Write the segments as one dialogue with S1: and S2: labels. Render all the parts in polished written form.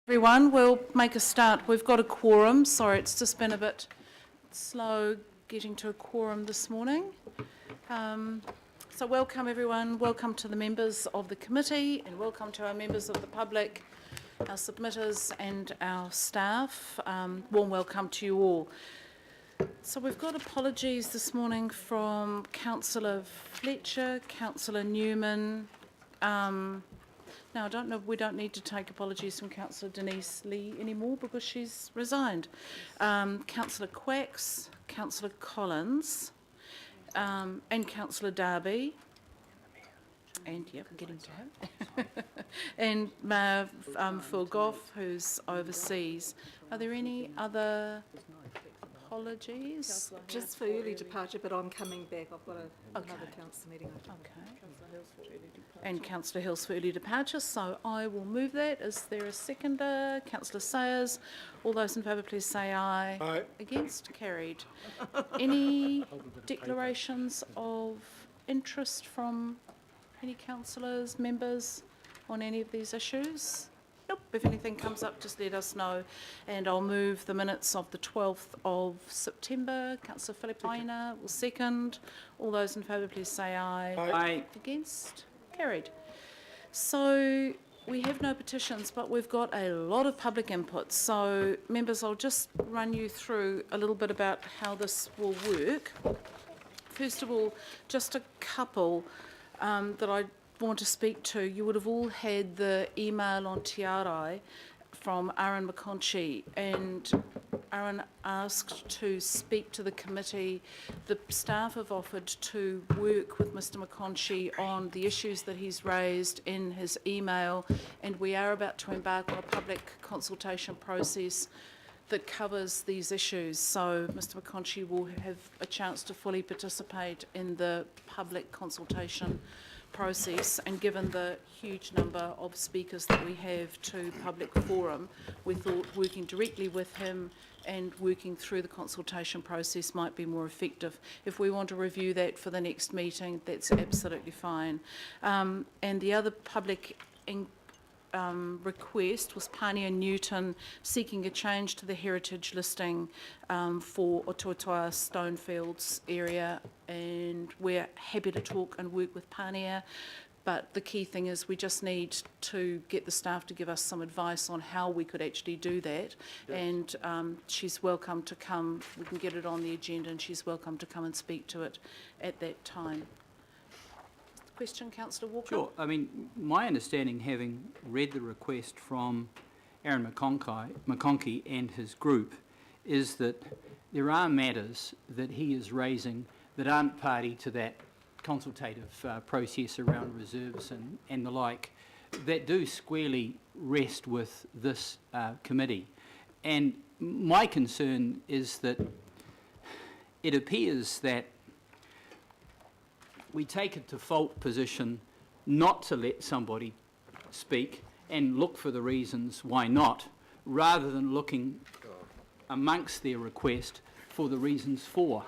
S1: Everyone, we'll make a start. We've got a quorum. Sorry, it's just been a bit slow getting to a quorum this morning. So welcome everyone, welcome to the members of the committee and welcome to our members of the public, our submitters and our staff. Warm welcome to you all. So we've got apologies this morning from Councillor Fletcher, Councillor Newman. Now, I don't know, we don't need to take apologies from Councillor Denise Lee anymore because she's resigned. Councillor Quacks, Councillor Collins, and Councillor Darby. And, yep, getting to him. And Mayor Fulgoff, who's overseas. Are there any other apologies?
S2: Just for early departure, but I'm coming back. I've got another council meeting.
S1: Okay. And Councillor Hills for early departure, so I will move that. Is there a seconder? Councillor Sayers. All those in favour, please say aye.
S3: Aye.
S1: Against? Carried. Any declarations of interest from any councillors, members on any of these issues? Nope. If anything comes up, just let us know. And I'll move the minutes of the 12th of September. Councillor Filipaina will second. All those in favour, please say aye.
S3: Aye.
S1: Aye. Against? Carried. So we have no petitions, but we've got a lot of public input. So members, I'll just run you through a little bit about how this will work. First of all, just a couple that I want to speak to. You would have all had the email on Te Arai from Aaron McConchie, and Aaron asked to speak to the committee. The staff have offered to work with Mr McConchie on the issues that he's raised in his email, and we are about to embark on a public consultation process that covers these issues. So Mr McConchie will have a chance to fully participate in the public consultation process, and given the huge number of speakers that we have to public forum, we thought working directly with him and working through the consultation process might be more effective. If we want to review that for the next meeting, that's absolutely fine. And the other public request was Pania Newton seeking a change to the heritage listing for Otuatua Stonefields area, and we're happy to talk and work with Pania, but the key thing is we just need to get the staff to give us some advice on how we could actually do that. Yes. And she's welcome to come, we can get it on the agenda, and she's welcome to come and speak to it at that time. Question, Councillor Walker?
S4: Sure. I mean, my understanding, having read the request from Aaron McConchie and his group, is that there are matters that he is raising that aren't party to that consultative process around reserves and the like, that do squarely rest with this committee. And my concern is that it appears that we take a default position not to let somebody speak and look for the reasons why not, rather than looking amongst their request for the reasons for.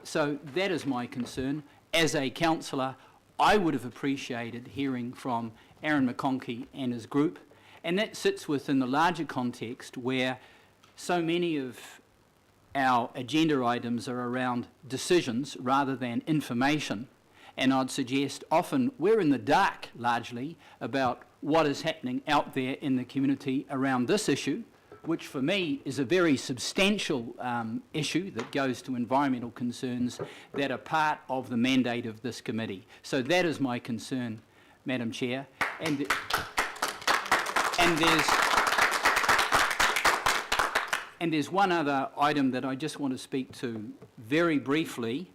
S4: So that is my concern. As a councillor, I would have appreciated hearing from Aaron McConchie and his group, and that sits within the larger context where so many of our agenda items are around decisions rather than information, and I'd suggest often we're in the dark largely about what is happening out there in the community around this issue, which for me is a very substantial issue that goes to environmental concerns that are part of the mandate of this committee. So that is my concern, Madam Chair. And there's one other item that I just want to speak to very briefly,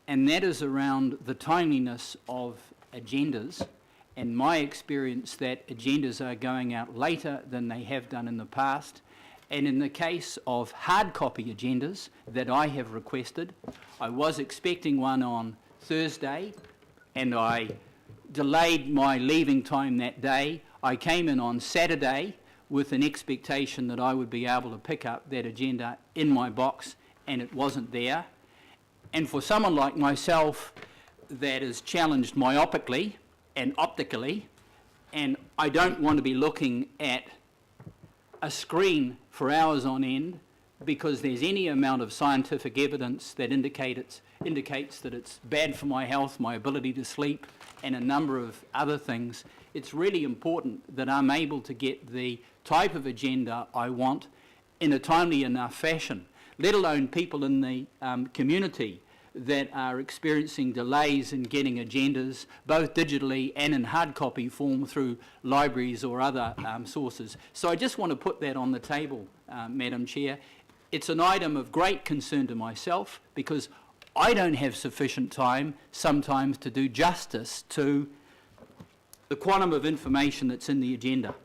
S4: and that is around the timeliness of agendas, and my experience that agendas are going out later than they have done in the past. And in the case of hard copy agendas that I have requested, I was expecting one on Thursday, and I delayed my leaving time that day. I came in on Saturday with an expectation that I would be able to pick up that agenda in my box, and it wasn't there. And for someone like myself that is challenged myopically and optically, and I don't want to be looking at a screen for hours on end because there's any amount of scientific evidence that indicates that it's bad for my health, my ability to sleep, and a number of other things. It's really important that I'm able to get the type of agenda I want in a timely enough fashion, let alone people in the community that are experiencing delays in getting agendas, both digitally and in hard copy form through libraries or other sources. So I just want to put that on the table, Madam Chair. It's an item of great concern to myself because I don't have sufficient time sometimes to do justice to the quantum of information that's in the agenda.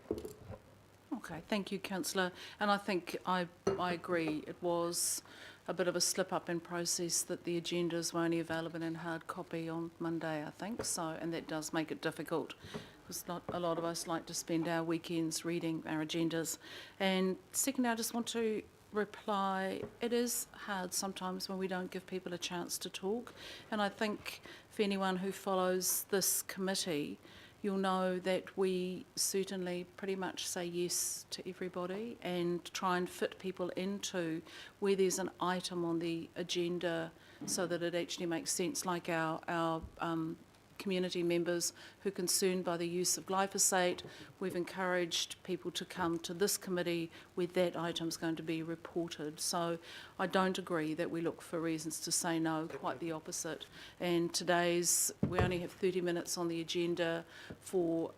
S1: Okay, thank you, councillor. And I think I agree. It was a bit of a slip-up in process that the agendas were only available in hard copy on Monday, I think. So, and that does make it difficult because not a lot of us like to spend our weekends reading our agendas. And secondly, I just want to reply, it is hard sometimes when we don't give people a chance to talk. And I think for anyone who follows this committee, you'll know that we certainly pretty much say yes to everybody and try and fit people into where there's an item on the agenda so that it actually makes sense, like our community members who are concerned by the use of glyphosate. We've encouraged people to come to this committee where that item's going to be reported. So I don't agree that we look for reasons to say no, quite the opposite. And we only have 30 minutes on the agenda for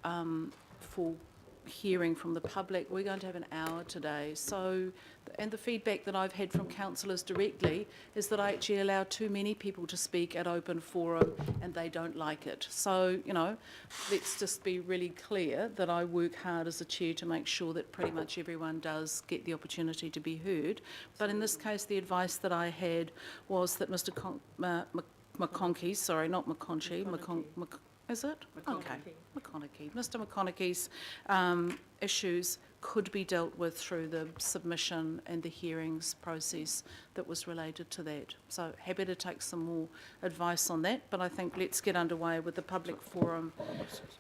S1: hearing from the public. We're going to have an hour today. So, and the feedback that I've had from councillors directly is that I actually allow too many people to speak at open forum and they don't like it. So, you know, let's just be really clear that I work hard as a chair to make sure that pretty much everyone does get the opportunity to be heard. But in this case, the advice that I had was that Mr. McConkie, sorry, not McConchie, is it? Okay, McConaughey. Mr. McConaughey's issues could be dealt with through the submission and the hearings process that was related to that. So happy to take some more advice on that, but I think let's get underway with the public forum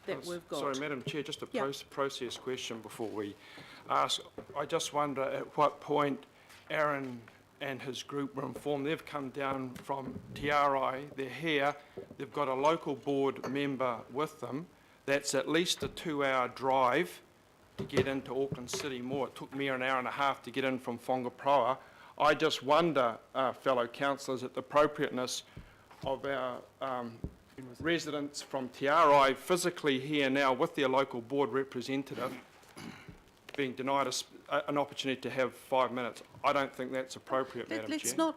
S1: that we've got.
S3: Sorry, Madam Chair, just a process question before we ask. I just wonder at what point Aaron and his group were informed. They've come down from TRI, they're here, they've got a local board member with them. That's at least a 2-hour drive to get into Auckland City Mall. It took me an hour and a half to get in from Whangaproa. I just wonder, fellow councillors, at the appropriateness of our residents from TRI physically here now with their local board representative being denied an opportunity to have 5 minutes. I don't think that's appropriate, Madam Chair.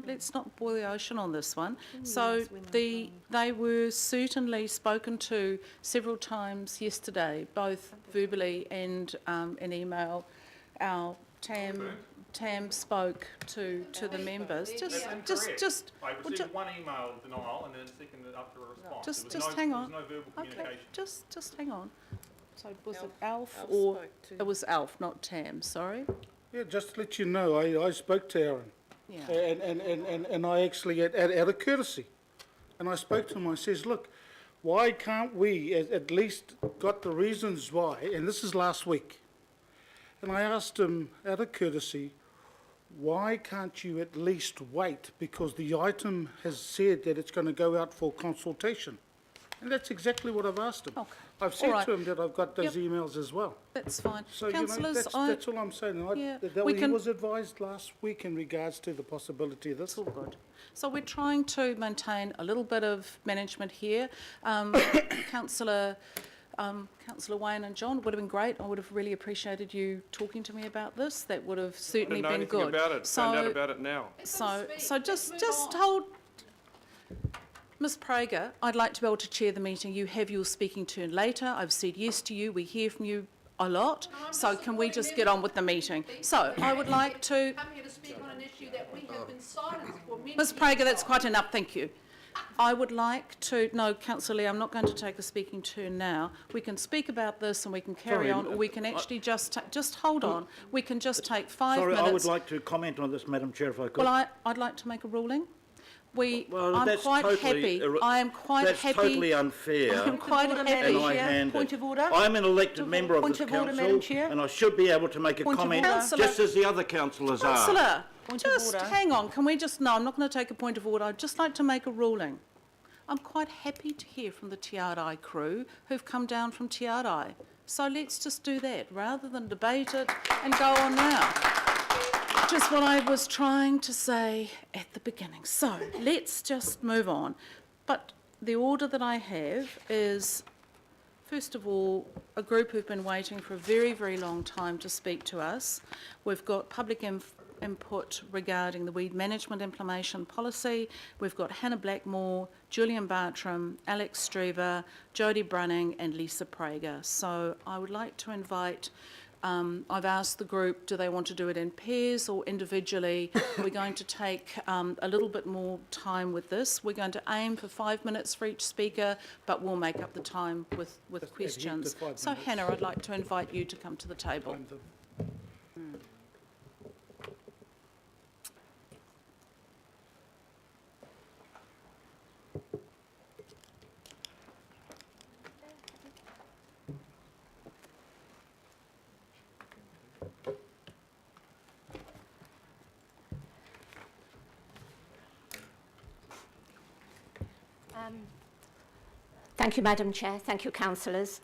S1: Let's not boil the ocean on this one. So they were certainly spoken to several times yesterday, both verbally and in email. Our Tam spoke to the members.
S5: I received one email denial and then seconded up to a response.
S1: Just hang on.
S5: There was no verbal communication.
S1: Okay, just hang on. So was it Alf or it was Alf, not Tam? Sorry.
S6: Yeah, just to let you know, I spoke to Aaron,
S1: Yeah.
S6: and I actually, out of courtesy, and I spoke to him, I says, look, why can't we at least got the reasons why, and this is last week, and I asked him out of courtesy, why can't you at least wait, because the item has said that it's going to go out for consultation. And that's exactly what I've asked him.
S1: Okay.
S6: I've said to him that I've got those emails as well.
S1: That's fine.
S6: So,
S1: Councillors,
S6: that's all I'm saying. He was advised last week in regards to the possibility of this.
S1: It's all good. So we're trying to maintain a little bit of management here. Councillor Wayne and John, would have been great. I would have really appreciated you talking to me about this. That would have certainly been good.
S3: I didn't know anything about it. Found out about it now.
S1: So just hold. Ms Prager, I'd like to be able to chair the meeting. You have your speaking turn later. I've said yes to you. We hear from you a lot. So can we just get on with the meeting? So I would like to...
S7: Come here to speak on an issue that we have been silenced for many
S1: Ms Prager, that's quite enough. Thank you. I would like to... No, Councillor Lee, I'm not going to take a speaking turn now. We can speak about this and we can carry on, or we can actually just hold on. We can just take 5 minutes.
S8: Sorry, I would like to comment on this, Madam Chair, if I could.
S1: Well, I'd like to make a ruling.
S8: Well,
S1: I'm
S8: that's
S1: quite
S8: totally
S1: happy, I am quite
S8: That's
S1: happy.
S8: totally unfair.
S1: I'm quite
S8: And
S1: happy.
S8: I hand
S9: Point
S8: it.
S9: of order.
S8: I'm an elected member of
S9: Point
S8: this
S9: of order,
S8: council,
S9: Madam Chair.
S8: and I should be able to make a
S9: Point of
S8: comment,
S9: order.
S1: Councillor.
S8: just as the other councillors are.
S1: Councillor,
S9: Point of
S1: just
S9: order.
S1: hang on, can we just, no, I'm not going to take a point of order, I'd just like to make a ruling. I'm quite happy to hear from the TRI crew who've come down from TRI. So let's just do that, rather than debate it and go on now. Just what I was trying to say at the beginning. So let's just move on. But the order that I have is, first of all, a group who've been waiting for a very, very long time to speak to us. We've got public input regarding the weed management implementation policy. We've got Hannah Blackmore, Julian Bartram, Alex Strever, Jodie Brunning and Lisa Prager. So I would like to invite, I've asked the group, do they want to do it in pairs or individually? We're going to take a little bit more time with this. We're going to aim for 5 minutes for each speaker, but we'll make up the time with questions. So Hannah, I'd like to invite you to come to the table.
S10: Thank you, Madam Chair. Thank you, councillors.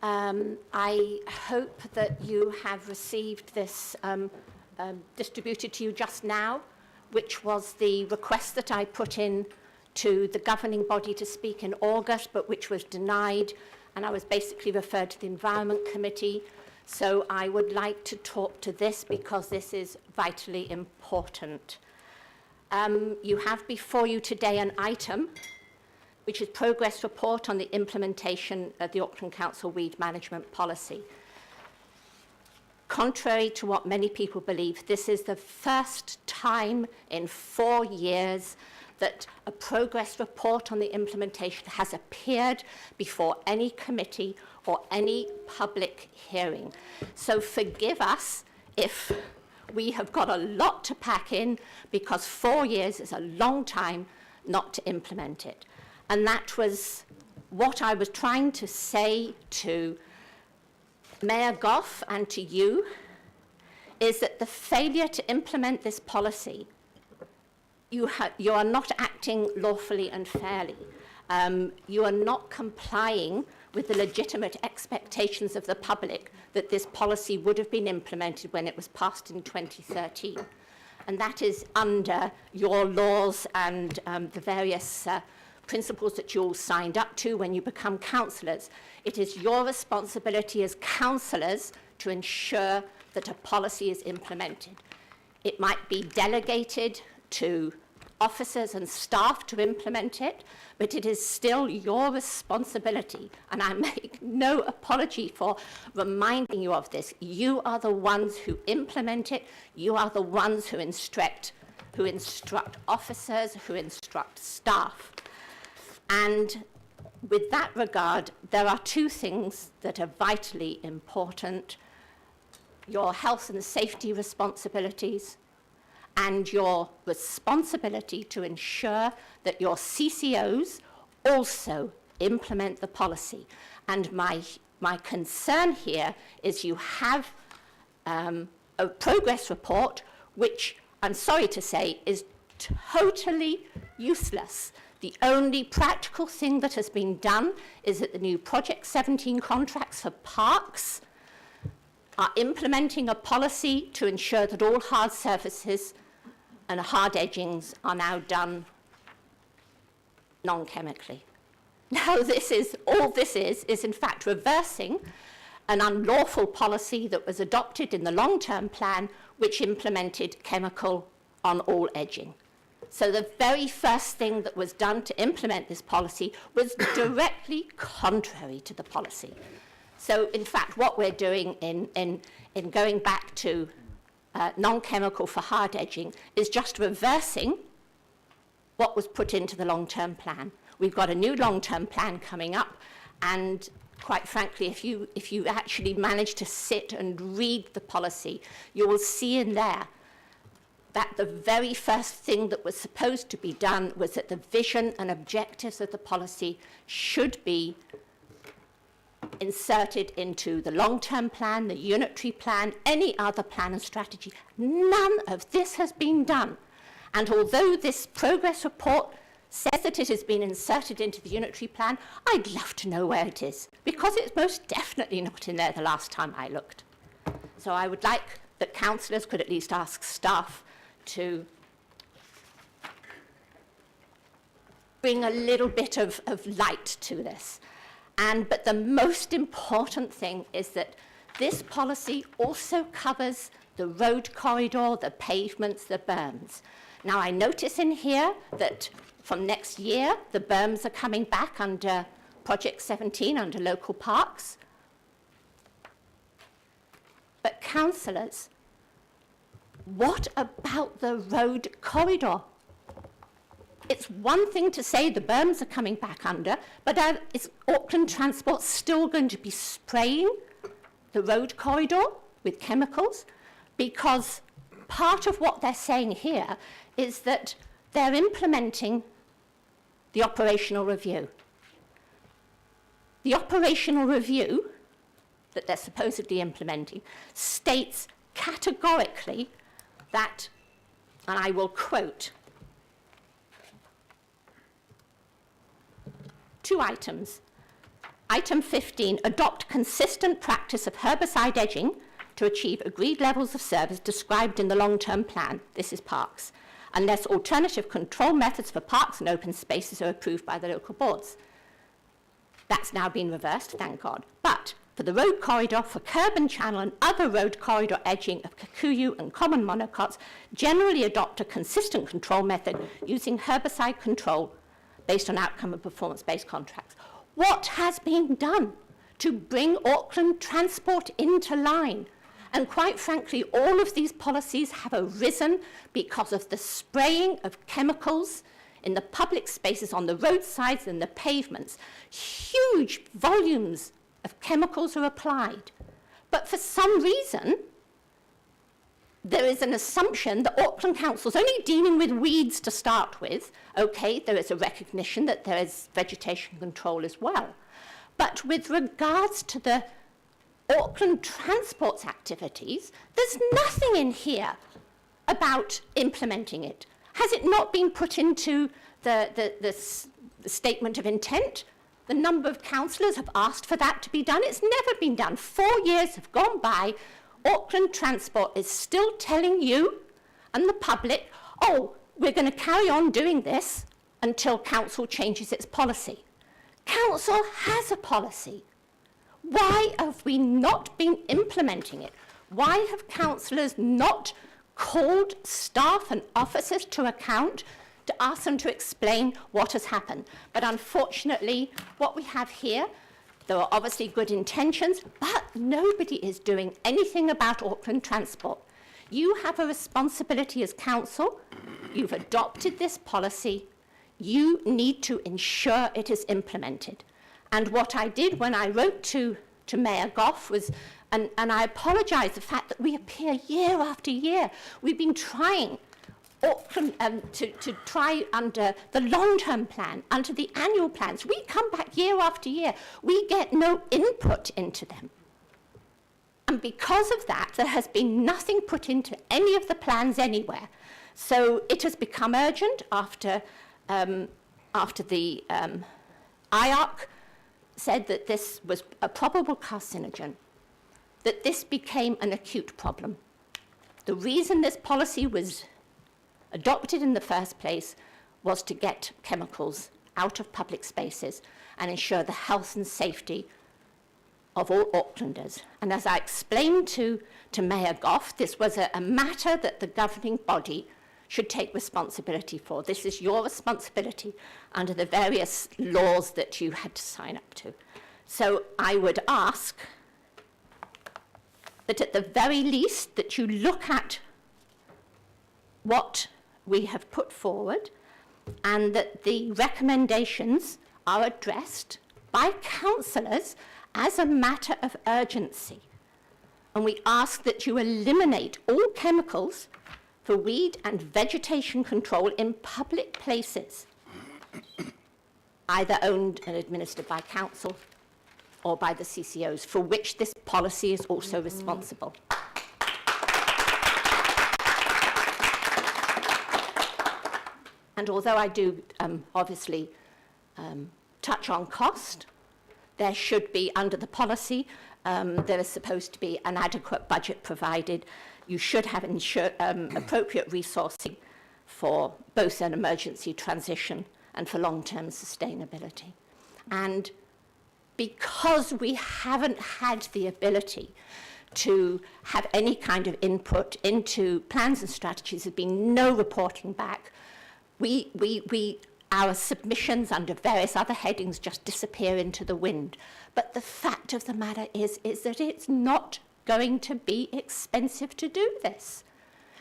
S10: I hope that you have received this distributed to you just now, which was the request that I put in to the governing body to speak in August, but which was denied, and I was basically referred to the Environment Committee. So I would like to talk to this because this is vitally important. You have before you today an item which is progress report on the implementation of the Auckland Council weed management policy. Contrary to what many people believe, this is the first time in 4 years that a progress report on the implementation has appeared before any committee or any public hearing. So forgive us if we have got a lot to pack in, because 4 years is a long time not to implement it. And that was what I was trying to say to Mayor Goff and to you, is that the failure to implement this policy, you are not acting lawfully and fairly. You are not complying with the legitimate expectations of the public that this policy would have been implemented when it was passed in 2013. And that is under your laws and the various principles that you all signed up to when you become councillors. It is your responsibility as councillors to ensure that a policy is implemented. It might be delegated to officers and staff to implement it, but it is still your responsibility, and I make no apology for reminding you of this. You are the ones who implement it. You are the ones who instruct officers, who instruct staff. And with that regard, there are two things that are vitally important: your health and safety responsibilities and your responsibility to ensure that your CCOs also implement the policy. And my concern here is you have a progress report which, I'm sorry to say, is totally useless. The only practical thing that has been done is that the new Project 17 contracts for parks are implementing a policy to ensure that all hard surfaces and hard edgings are now done non-chemically. Now all this is in fact reversing an unlawful policy that was adopted in the long-term plan, which implemented chemical on all edging. So the very first thing that was done to implement this policy was directly contrary to the policy. So in fact, what we're doing in going back to non-chemical for hard edging is just reversing what was put into the long-term plan. We've got a new long-term plan coming up, and quite frankly, if you actually manage to sit and read the policy, you will see in there that the very first thing that was supposed to be done was that the vision and objectives of the policy should be inserted into the long-term plan, the unitary plan, any other plan and strategy. None of this has been done. And although this progress report says that it has been inserted into the unitary plan, I'd love to know where it is, because it's most definitely not in there the last time I looked. So I would like that councillors could at least ask staff to bring a little bit of light to this. But the most important thing is that this policy also covers the road corridor, the pavements, the berms. Now, I notice in here that from next year, the berms are coming back under Project 17, under local parks. But councillors, what about the road corridor? It's one thing to say the berms are coming back under, but is Auckland Transport still going to be spraying the road corridor with chemicals? Because part of what they're saying here is that they're implementing the operational review. The operational review that they're supposedly implementing states categorically that, and I will quote, 2 items. Item 15, adopt consistent practice of herbicide edging to achieve agreed levels of service described in the long-term plan. This is parks, unless alternative control methods for parks and open spaces are approved by the local boards. That's now been reversed, thank God. But for the road corridor, for curb and channel and other road corridor edging of kikuyu and common monocots, generally adopt a consistent control method using herbicide control based on outcome and performance-based contracts. What has been done to bring Auckland Transport into line? And quite frankly, all of these policies have arisen because of the spraying of chemicals in the public spaces, on the roadsides and the pavements. Huge volumes of chemicals are applied. But for some reason, there is an assumption that Auckland Council is only dealing with weeds to start with. Okay, there is a recognition that there is vegetation control as well. But with regards to the Auckland Transport's activities, there's nothing in here about implementing it. Has it not been put into the statement of intent? The number of councillors have asked for that to be done. It's never been done. 4 years have gone by. Auckland Transport is still telling you and the public, oh, we're going to carry on doing this until council changes its policy. Council has a policy. Why have we not been implementing it? Why have councillors not called staff and officers to account to ask them to explain what has happened? But unfortunately, what we have here, there are obviously good intentions, but nobody is doing anything about Auckland Transport. You have a responsibility as council. You've adopted this policy. You need to ensure it is implemented. And what I did when I wrote to Mayor Goff was, and I apologise the fact that we appear year after year. We've been trying Auckland, to try under the long-term plan, under the annual plans. We come back year after year. We get no input into them. And because of that, there has been nothing put into any of the plans anywhere. So it has become urgent after the IARC said that this was a probable carcinogen, that this became an acute problem. The reason this policy was adopted in the first place was to get chemicals out of public spaces and ensure the health and safety of all Aucklanders. And as I explained to Mayor Goff, this was a matter that the governing body should take responsibility for. This is your responsibility under the various laws that you had to sign up to. So I would ask that at the very least that you look at what we have put forward and that the recommendations are addressed by councillors as a matter of urgency. And we ask that you eliminate all chemicals for weed and vegetation control in public places, either owned and administered by council or by the CCOs, for which this policy is also responsible. And although I do obviously touch on cost, there should be, under the policy, there is supposed to be an adequate budget provided. You should have appropriate resourcing for both an emergency transition and for long-term sustainability. And because we haven't had the ability to have any kind of input into plans and strategies, there's been no reporting back. Our submissions under various other headings just disappear into the wind. But the fact of the matter is that it's not going to be expensive to do this.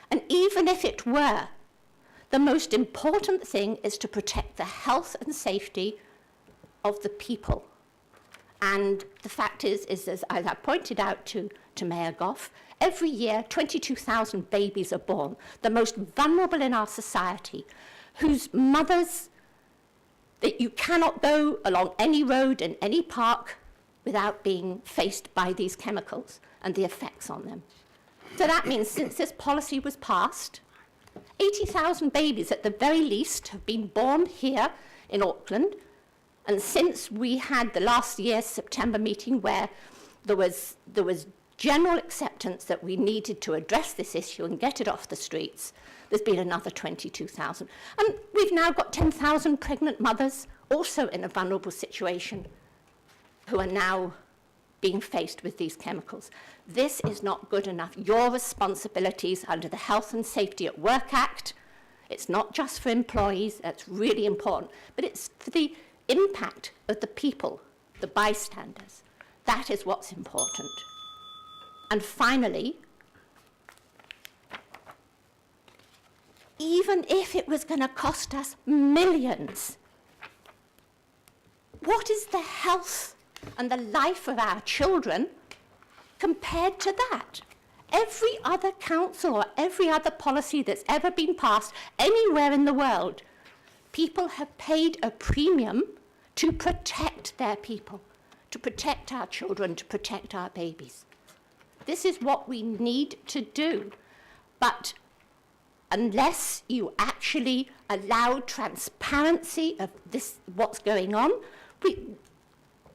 S10: And even if it were, the most important thing is to protect the health and safety of the people. And the fact is as I pointed out to Mayor Goff, every year 22,000 babies are born, the most vulnerable in our society, whose mothers, that you cannot go along any road in any park without being faced by these chemicals and the effects on them. So that means since this policy was passed, 80,000 babies at the very least have been born here in Auckland. And since we had the last year's September meeting where there was general acceptance that we needed to address this issue and get it off the streets, there's been another 22,000. And we've now got 10,000 pregnant mothers also in a vulnerable situation who are now being faced with these chemicals. This is not good enough. Your responsibilities under the Health and Safety at Work Act, it's not just for employees, that's really important, but it's for the impact of the people, the bystanders. That is what's important. And finally, even if it was going to cost us millions, what is the health and the life of our children compared to that? Every other council or every other policy that's ever been passed anywhere in the world, people have paid a premium to protect their people, to protect our children, to protect our babies. This is what we need to do. But unless you actually allow transparency of this, what's going on,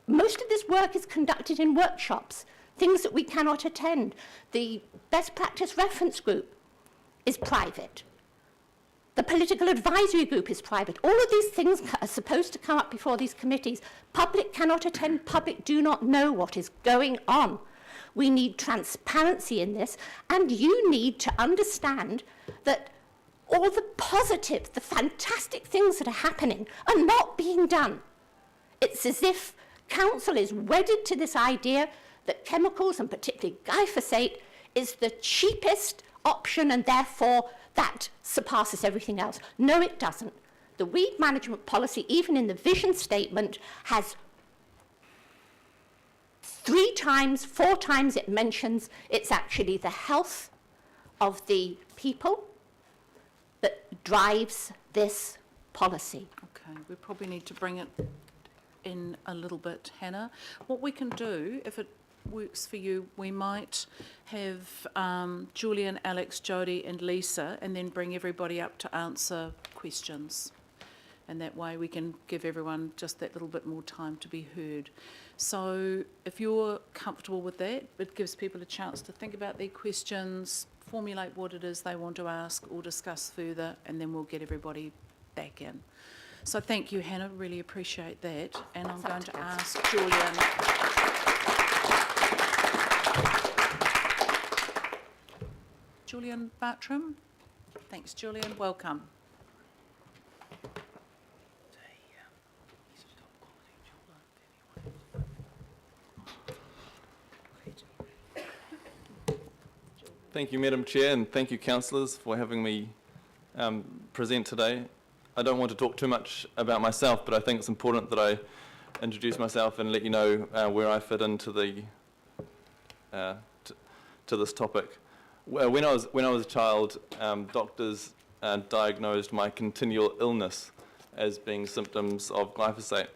S10: most of this work is conducted in workshops, things that we cannot attend. The best practice reference group is private. The political advisory group is private. All of these things are supposed to come up before these committees. Public cannot attend. Public do not know what is going on. We need transparency in this, and you need to understand that all the positive, the fantastic things that are happening are not being done. It's as if council is wedded to this idea that chemicals, and particularly glyphosate, is the cheapest option and therefore that surpasses everything else. No, it doesn't. The weed management policy, even in the vision statement, has 3 times, 4 times it mentions it's actually the health of the people that drives this policy.
S1: Okay, we probably need to bring it in a little bit, Hannah. What we can do, if it works for you, we might have Julian, Alex, Jodie and Lisa, and then bring everybody up to answer questions. And that way we can give everyone just that little bit more time to be heard. So if you're comfortable with that, it gives people a chance to think about their questions, formulate what it is they want to ask or discuss further, and then we'll get everybody back in. So thank you, Hannah, really appreciate that. And I'm going to ask Julian. Julian Bartram. Thanks, Julian. Welcome.
S9: Thank you, Madam Chair, and thank you, councillors, for having me present today. I don't want to talk too much about myself, but I think it's important that I introduce myself and let you know where I fit into the to this topic. Well, when I was a child, doctors diagnosed my continual illness as being symptoms of glyphosate.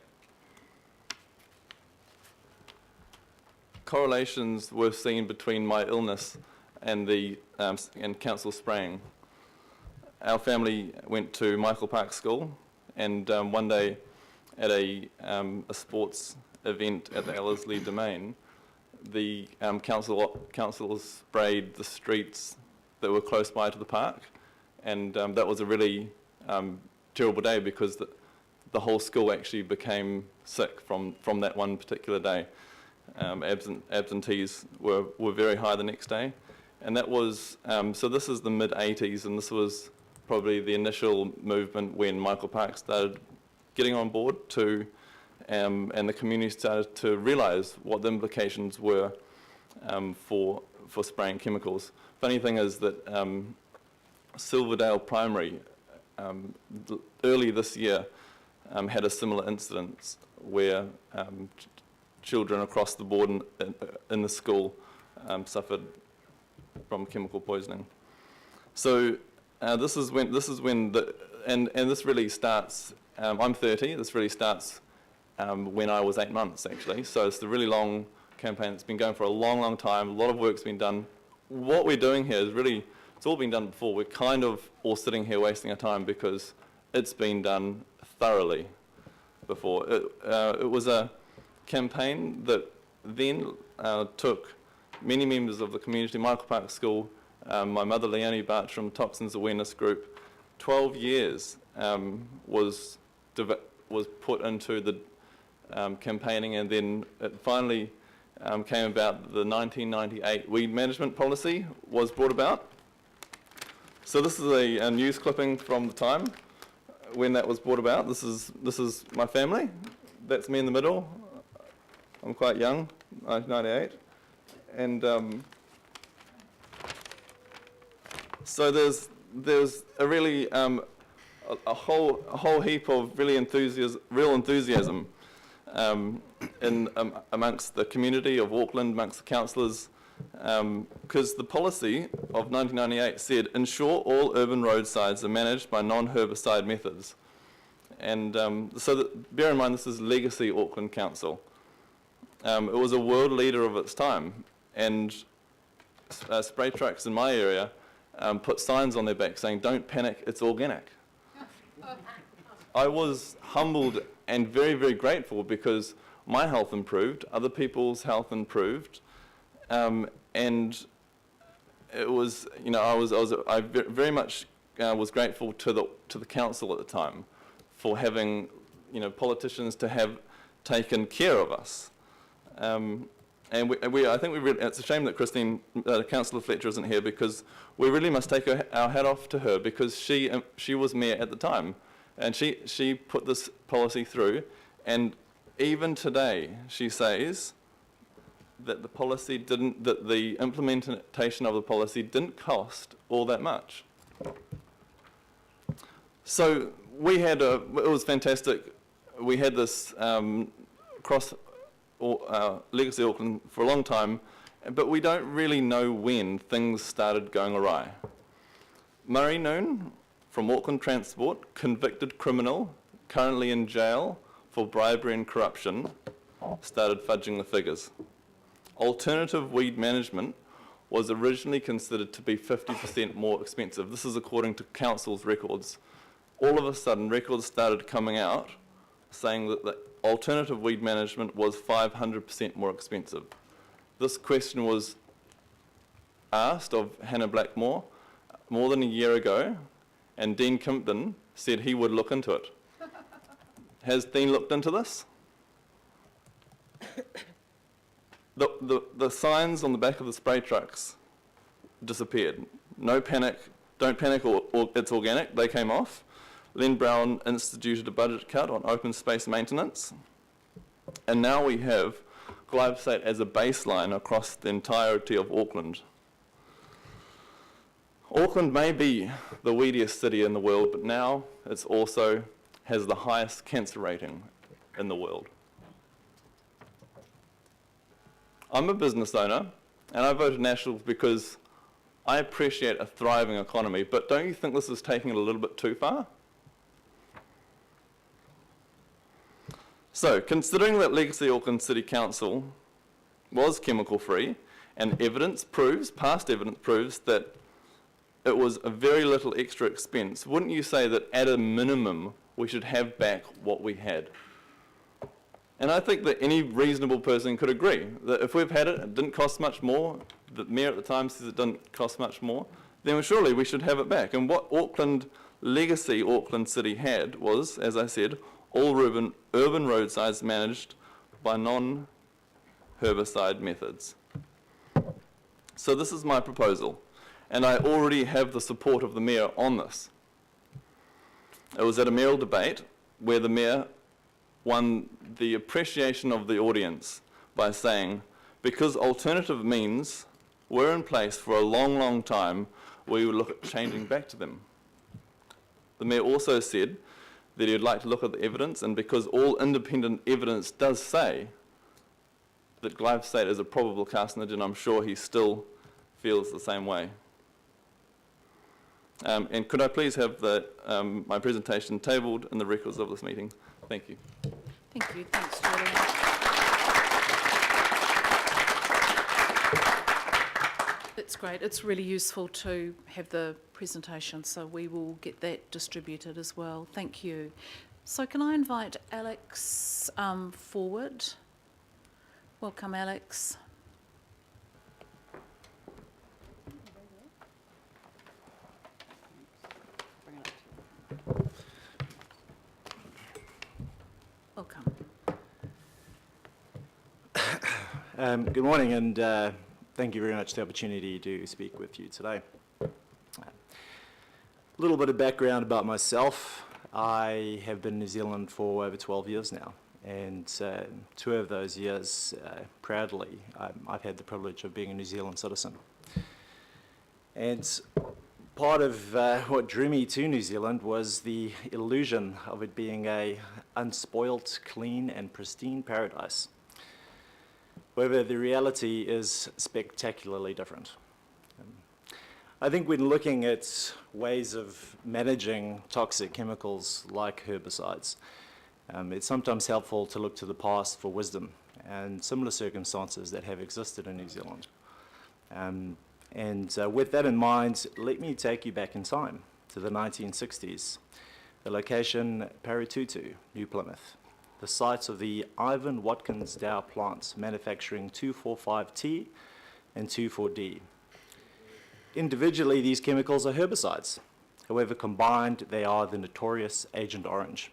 S9: Correlations were seen between my illness and the and council spraying. Our family went to Michael Park School, and one day at a sports event at the Ellerslie Domain, the council sprayed the streets that were close by to the park, and that was a really terrible day because the whole school actually became sick from that one particular day. Absentees were very high the next day, and that was so this is the mid-80s, and this was probably the initial movement when Michael Park started getting on board to and the community started to realise what the implications were for spraying chemicals. Funny thing is that Silverdale Primary early this year had a similar incident where children across the board in the school suffered from chemical poisoning. So this is when this really starts. I'm 30. This really starts when I was 8 months, actually. So it's a really long campaign. It's been going for a long, long time. A lot of work's been done. What we're doing here is really, it's all been done before. We're kind of all sitting here wasting our time because it's been done thoroughly before. It was a campaign that then took many members of the community, Michael Park School, my mother Leonie Bartram, Toxins Awareness Group. 12 years was put into the campaigning, and then it finally came about. The 1998 weed management policy was brought about. So this is a news clipping from the time when that was brought about. This is my family. That's me in the middle. I'm quite young, 1998, and so there's a really a whole heap of real enthusiasm amongst the community of Auckland, amongst the councillors, because the policy of 1998 said ensure all urban roadsides are managed by non-herbicide methods, and bear in mind this is legacy Auckland Council. It was a world leader of its time, and spray trucks in my area put signs on their back saying, "Don't panic, it's organic." I was humbled and very, very grateful because my health improved, other people's health improved, and it was, I very much was grateful to the council at the time for having, politicians to have taken care of us. And I think it's a shame that Christine, Councillor Fletcher, isn't here, because we really must take our hat off to her, because she was mayor at the time, and she put this policy through, and even today she says that the implementation of the policy didn't cost all that much. So it was fantastic. We had this Legacy Auckland for a long time, but we don't really know when things started going awry. Murray Noon from Auckland Transport, convicted criminal, currently in jail for bribery and corruption, started fudging the figures. Alternative weed management was originally considered to be 50% more expensive. This is according to council's records. All of a sudden, records started coming out saying that the alternative weed management was 500% more expensive. This question was asked of Hannah Blackmore more than a year ago, and Dean Kimpton said he would look into it. Has Dean looked into this? The signs on the back of the spray trucks disappeared. No panic, don't panic, or it's organic, they came off. Len Brown instituted a budget cut on open space maintenance, and now we have glyphosate as a baseline across the entirety of Auckland. Auckland may be the weediest city in the world, but now it also has the highest cancer rating in the world. I'm a business owner, and I voted National because I appreciate a thriving economy, but don't you think this is taking it a little bit too far? So, considering that Legacy Auckland City Council was chemical-free, and past evidence proves that it was a very little extra expense, wouldn't you say that at a minimum we should have back what we had? And I think that any reasonable person could agree that if we've had it, it didn't cost much more, the Mayor at the time says it didn't cost much more, then surely we should have it back. And what Legacy Auckland City had was, as I said, all urban roadsides managed by non-herbicide methods. So this is my proposal, and I already have the support of the Mayor on this. It was at a mayoral debate where the Mayor won the appreciation of the audience by saying, because alternative means were in place for a long, long time, we would look at changing back to them. The Mayor also said that he'd like to look at the evidence, and because all independent evidence does say that glyphosate is a probable carcinogen, I'm sure he still feels the same way. And could I please have my presentation tabled in the records of this meeting? Thank you.
S1: Thank you. Thanks, Julian. That's great. It's really useful to have the presentation, so we will get that distributed as well. Thank you. So can I invite Alex forward? Welcome, Alex. Welcome.
S11: Good morning, and thank you very much for the opportunity to speak with you today. A little bit of background about myself. I have been in New Zealand for over 12 years now, and 2 of those years, proudly, I've had the privilege of being a New Zealand citizen. And part of what drew me to New Zealand was the illusion of it being a unspoilt, clean and pristine paradise. However, the reality is spectacularly different. I think when looking at ways of managing toxic chemicals like herbicides, it's sometimes helpful to look to the past for wisdom and similar circumstances that have existed in New Zealand. With that in mind, let me take you back in time to the 1960s. The location, Paratutu, New Plymouth. The site of the Ivan Watkins Dow plant manufacturing 2,4,5-T and 2,4-D. Individually, these chemicals are herbicides. However, combined, they are the notorious Agent Orange.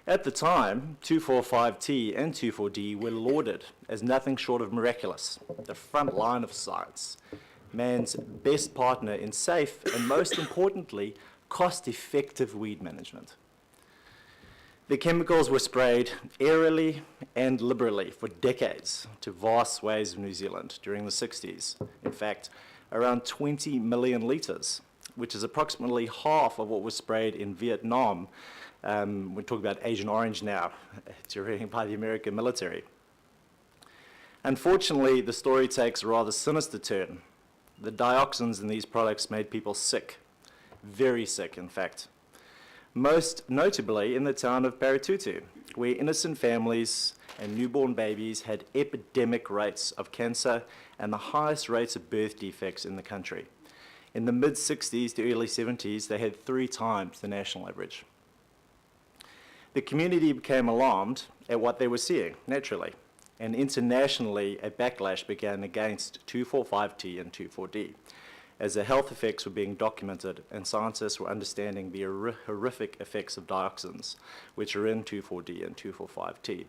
S11: At the time, 2,4,5-T and 2,4-D were lauded as nothing short of miraculous, the front line of science, man's best partner in safe and, most importantly, cost-effective weed management. The chemicals were sprayed airily and liberally for decades to vast swathes of New Zealand during the 60s. In fact, around 20 million litres, which is approximately half of what was sprayed in Vietnam. We're talking about Agent Orange now, by the American military. Unfortunately, the story takes a rather sinister turn. The dioxins in these products made people sick, very sick, in fact. Most notably in the town of Paratutu, where innocent families and newborn babies had epidemic rates of cancer and the highest rates of birth defects in the country. In the mid-60s to early 70s, they had 3 times the national average. The community became alarmed at what they were seeing, naturally, and internationally a backlash began against 2,4,5-T and 2,4-D, as the health effects were being documented and scientists were understanding the horrific effects of dioxins, which are in 2,4-D and 2,4,5-T.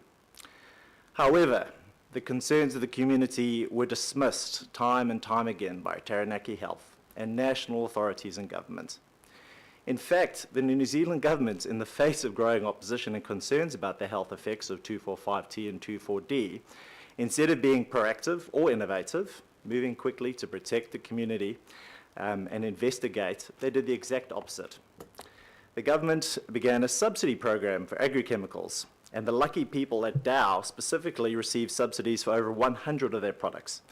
S11: However, the concerns of the community were dismissed time and time again by Taranaki Health and national authorities and government. In fact, the New Zealand government, in the face of growing opposition and concerns about the health effects of 2,4,5-T and 2,4-D, instead of being proactive or innovative, moving quickly to protect the community and investigate, they did the exact opposite. The government began a subsidy program for agrochemicals, and the lucky people at Dow specifically received subsidies for over 100 of their products.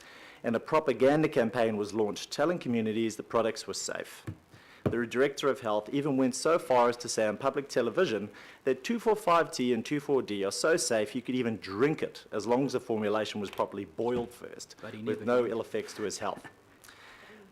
S11: and a propaganda campaign was launched telling communities the products were safe. The Director of Health even went so far as to say on public television that 2,4,5-T and 2,4-D are so safe you could even drink it as long as the formulation was properly boiled first, with no ill effects to his health.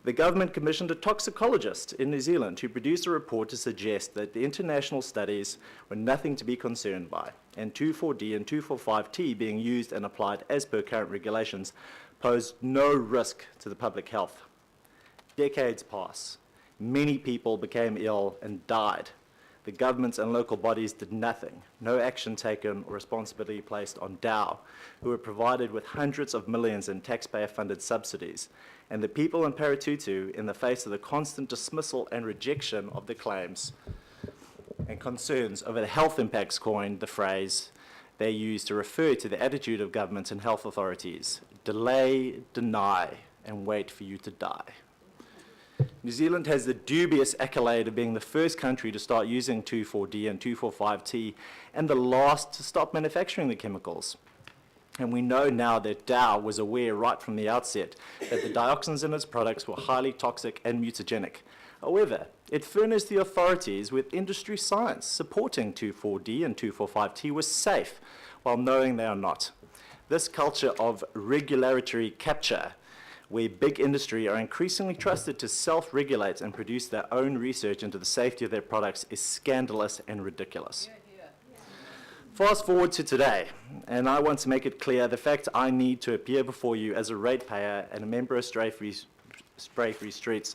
S11: The government commissioned a toxicologist in New Zealand who produced a report to suggest that the international studies were nothing to be concerned by, and 2,4-D and 2,4,5-T being used and applied as per current regulations posed no risk to the public health. Decades pass. Many people became ill and died. The governments and local bodies did nothing. No action taken or responsibility placed on Dow, who were provided with hundreds of millions in taxpayer-funded subsidies. And the people in Paratutu, in the face of the constant dismissal and rejection of the claims and concerns over the health impacts, coined the phrase they used to refer to the attitude of governments and health authorities: delay, deny, and wait for you to die. New Zealand has the dubious accolade of being the first country to start using 2,4-D and 2,4,5-T and the last to stop manufacturing the chemicals. And we know now that Dow was aware right from the outset that the dioxins in its products were highly toxic and mutagenic. However, it furnished the authorities with industry science supporting 2,4-D and 2,4,5-T was safe, while knowing they are not. This culture of regulatory capture, where big industry are increasingly trusted to self-regulate and produce their own research into the safety of their products, is scandalous and ridiculous. Fast forward to today, and I want to make it clear the fact I need to appear before you as a ratepayer and a member of Spray-Free Streets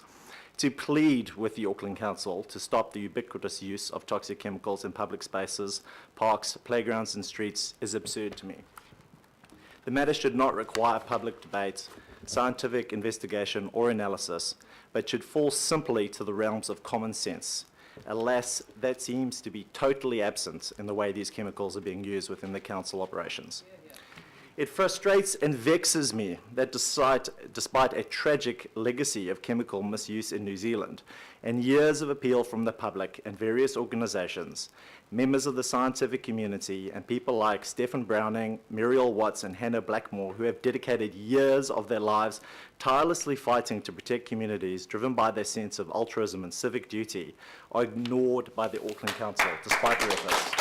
S11: to plead with the Auckland Council to stop the ubiquitous use of toxic chemicals in public spaces, parks, playgrounds and streets is absurd to me. The matter should not require public debate, scientific investigation or analysis, but should fall simply to the realms of common sense. Alas, that seems to be totally absent in the way these chemicals are being used within the council operations. It frustrates and vexes me that despite a tragic legacy of chemical misuse in New Zealand and years of appeal from the public and various organisations, members of the scientific community and people like Stephen Browning, Muriel Watts and Hannah Blackmore, who have dedicated years of their lives tirelessly fighting to protect communities driven by their sense of altruism and civic duty, are ignored by the Auckland Council despite their efforts.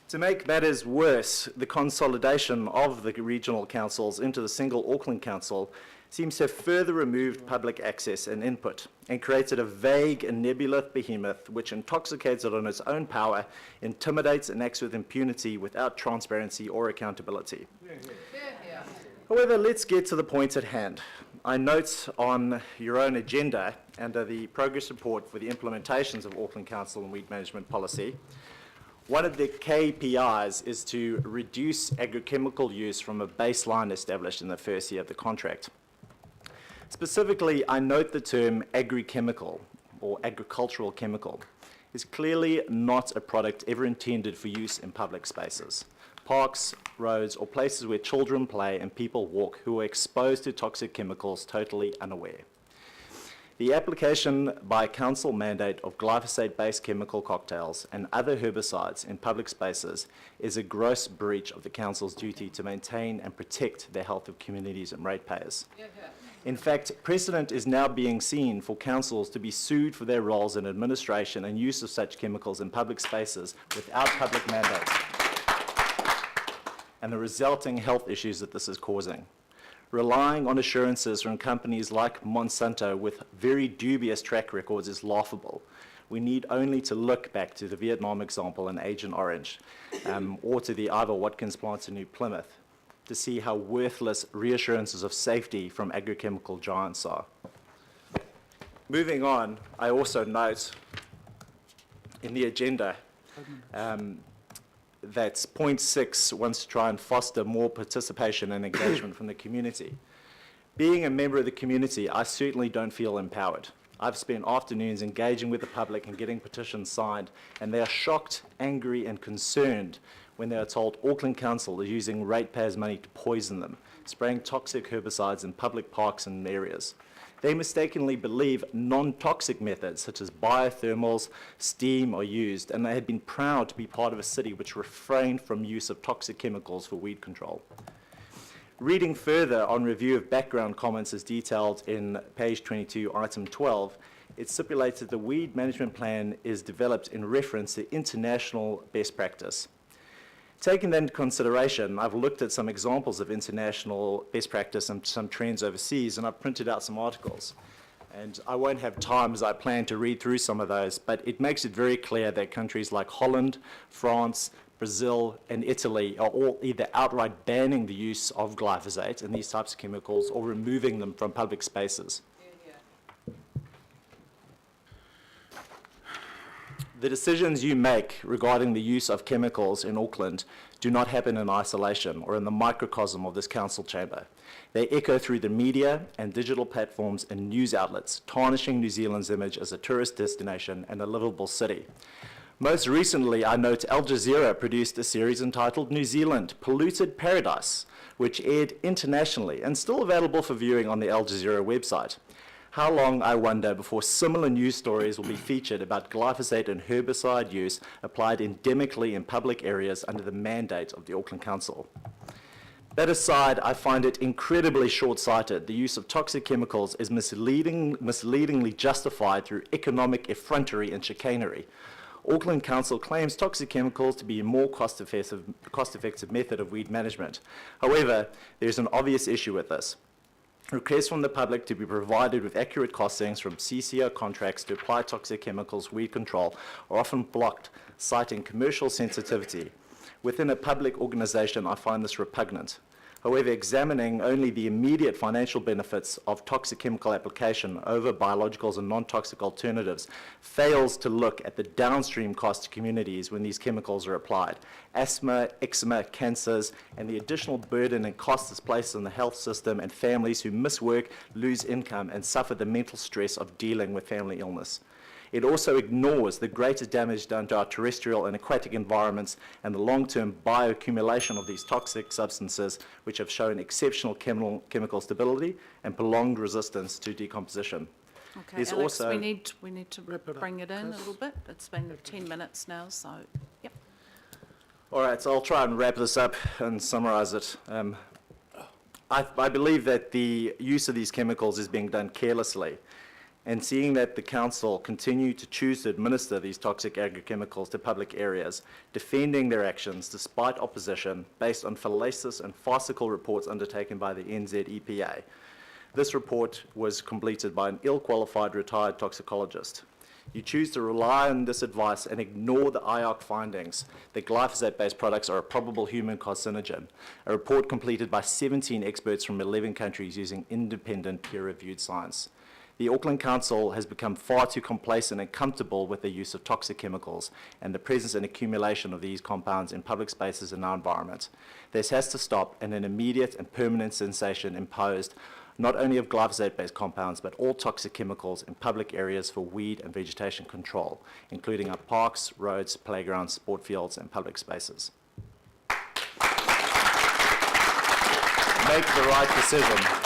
S11: To make matters worse, the consolidation of the regional councils into the single Auckland Council seems to have further removed public access and input and created a vague and nebulous behemoth which intoxicates it on its own power, intimidates and acts with impunity without transparency or accountability. However, let's get to the point at hand. I note on your own agenda, under the progress report for the implementations of Auckland Council and weed management policy, one of the KPIs is to reduce agrochemical use from a baseline established in the first year of the contract. Specifically, I note the term agrichemical or agricultural chemical is clearly not a product ever intended for use in public spaces, parks, roads, or places where children play and people walk who are exposed to toxic chemicals totally unaware. The application by council mandate of glyphosate-based chemical cocktails and other herbicides in public spaces is a gross breach of the council's duty to maintain and protect the health of communities and ratepayers. In fact, precedent is now being seen for councils to be sued for their roles in administration and use of such chemicals in public spaces without public mandates, and the resulting health issues that this is causing. Relying on assurances from companies like Monsanto with very dubious track records is laughable. We need only to look back to the Vietnam example in Agent Orange or to the Ivor Watkins plants in New Plymouth to see how worthless reassurances of safety from agrochemical giants are. Moving on, I also note in the agenda that point 6 wants to try and foster more participation and engagement from the community. Being a member of the community, I certainly don't feel empowered. I've spent afternoons engaging with the public and getting petitions signed, and they are shocked, angry, and concerned when they are told Auckland Council is using ratepayers' money to poison them, spraying toxic herbicides in public parks and areas. They mistakenly believe non-toxic methods such as biothermals, steam are used, and they had been proud to be part of a city which refrained from use of toxic chemicals for weed control. Reading further on review of background comments as detailed in page 22, item 12, it stipulates that the weed management plan is developed in reference to international best practice. Taking that into consideration, I've looked at some examples of international best practice and some trends overseas, and I've printed out some articles. And I won't have time as I plan to read through some of those, but it makes it very clear that countries like Holland, France, Brazil, and Italy are all either outright banning the use of glyphosate and these types of chemicals or removing them from public spaces. The decisions you make regarding the use of chemicals in Auckland do not happen in isolation or in the microcosm of this council chamber. They echo through the media and digital platforms and news outlets, tarnishing New Zealand's image as a tourist destination and a livable city. Most recently, I note Al Jazeera produced a series entitled New Zealand, Polluted Paradise, which aired internationally and still available for viewing on the Al Jazeera website. How long, I wonder, before similar news stories will be featured about glyphosate and herbicide use applied endemically in public areas under the mandate of the Auckland Council? That aside, I find it incredibly short-sighted. The use of toxic chemicals is misleadingly justified through economic effrontery and chicanery. Auckland Council claims toxic chemicals to be a more cost-effective method of weed management. However, there is an obvious issue with this. Requests from the public to be provided with accurate costings from CCO contracts to apply toxic chemicals weed control are often blocked, citing commercial sensitivity. Within a public organisation, I find this repugnant. However, examining only the immediate financial benefits of toxic chemical application over biologicals and non-toxic alternatives fails to look at the downstream cost to communities when these chemicals are applied. Asthma, eczema, cancers, and the additional burden and cost is placed on the health system and families who miss work, lose income, and suffer the mental stress of dealing with family illness. It also ignores the greater damage done to our terrestrial and aquatic environments and the long-term bioaccumulation of these toxic substances, which have shown exceptional chemical stability and prolonged resistance to decomposition.
S1: Okay,
S11: There's
S1: Alex,
S11: also-
S1: we need to bring it in a little bit. It's been 10 minutes now, so, yep.
S11: All right, so I'll try and wrap this up and summarize it. I believe that the use of these chemicals is being done carelessly. And seeing that the council continue to choose to administer these toxic agrochemicals to public areas, defending their actions despite opposition based on fallacious and farcical reports undertaken by the NZ This report was completed by an ill-qualified retired toxicologist. You choose to rely on this advice and ignore the IARC findings that glyphosate-based products are a probable human carcinogen, a report completed by 17 experts from 11 countries using independent peer-reviewed science. The Auckland Council has become far too complacent and comfortable with the use of toxic chemicals and the presence and accumulation of these compounds in public spaces in our environment. This has to stop and an immediate and permanent cessation imposed not only of glyphosate-based compounds, but all toxic chemicals in public areas for weed and vegetation control, including our parks, roads, playgrounds, sport fields, and public spaces. Make the right decision.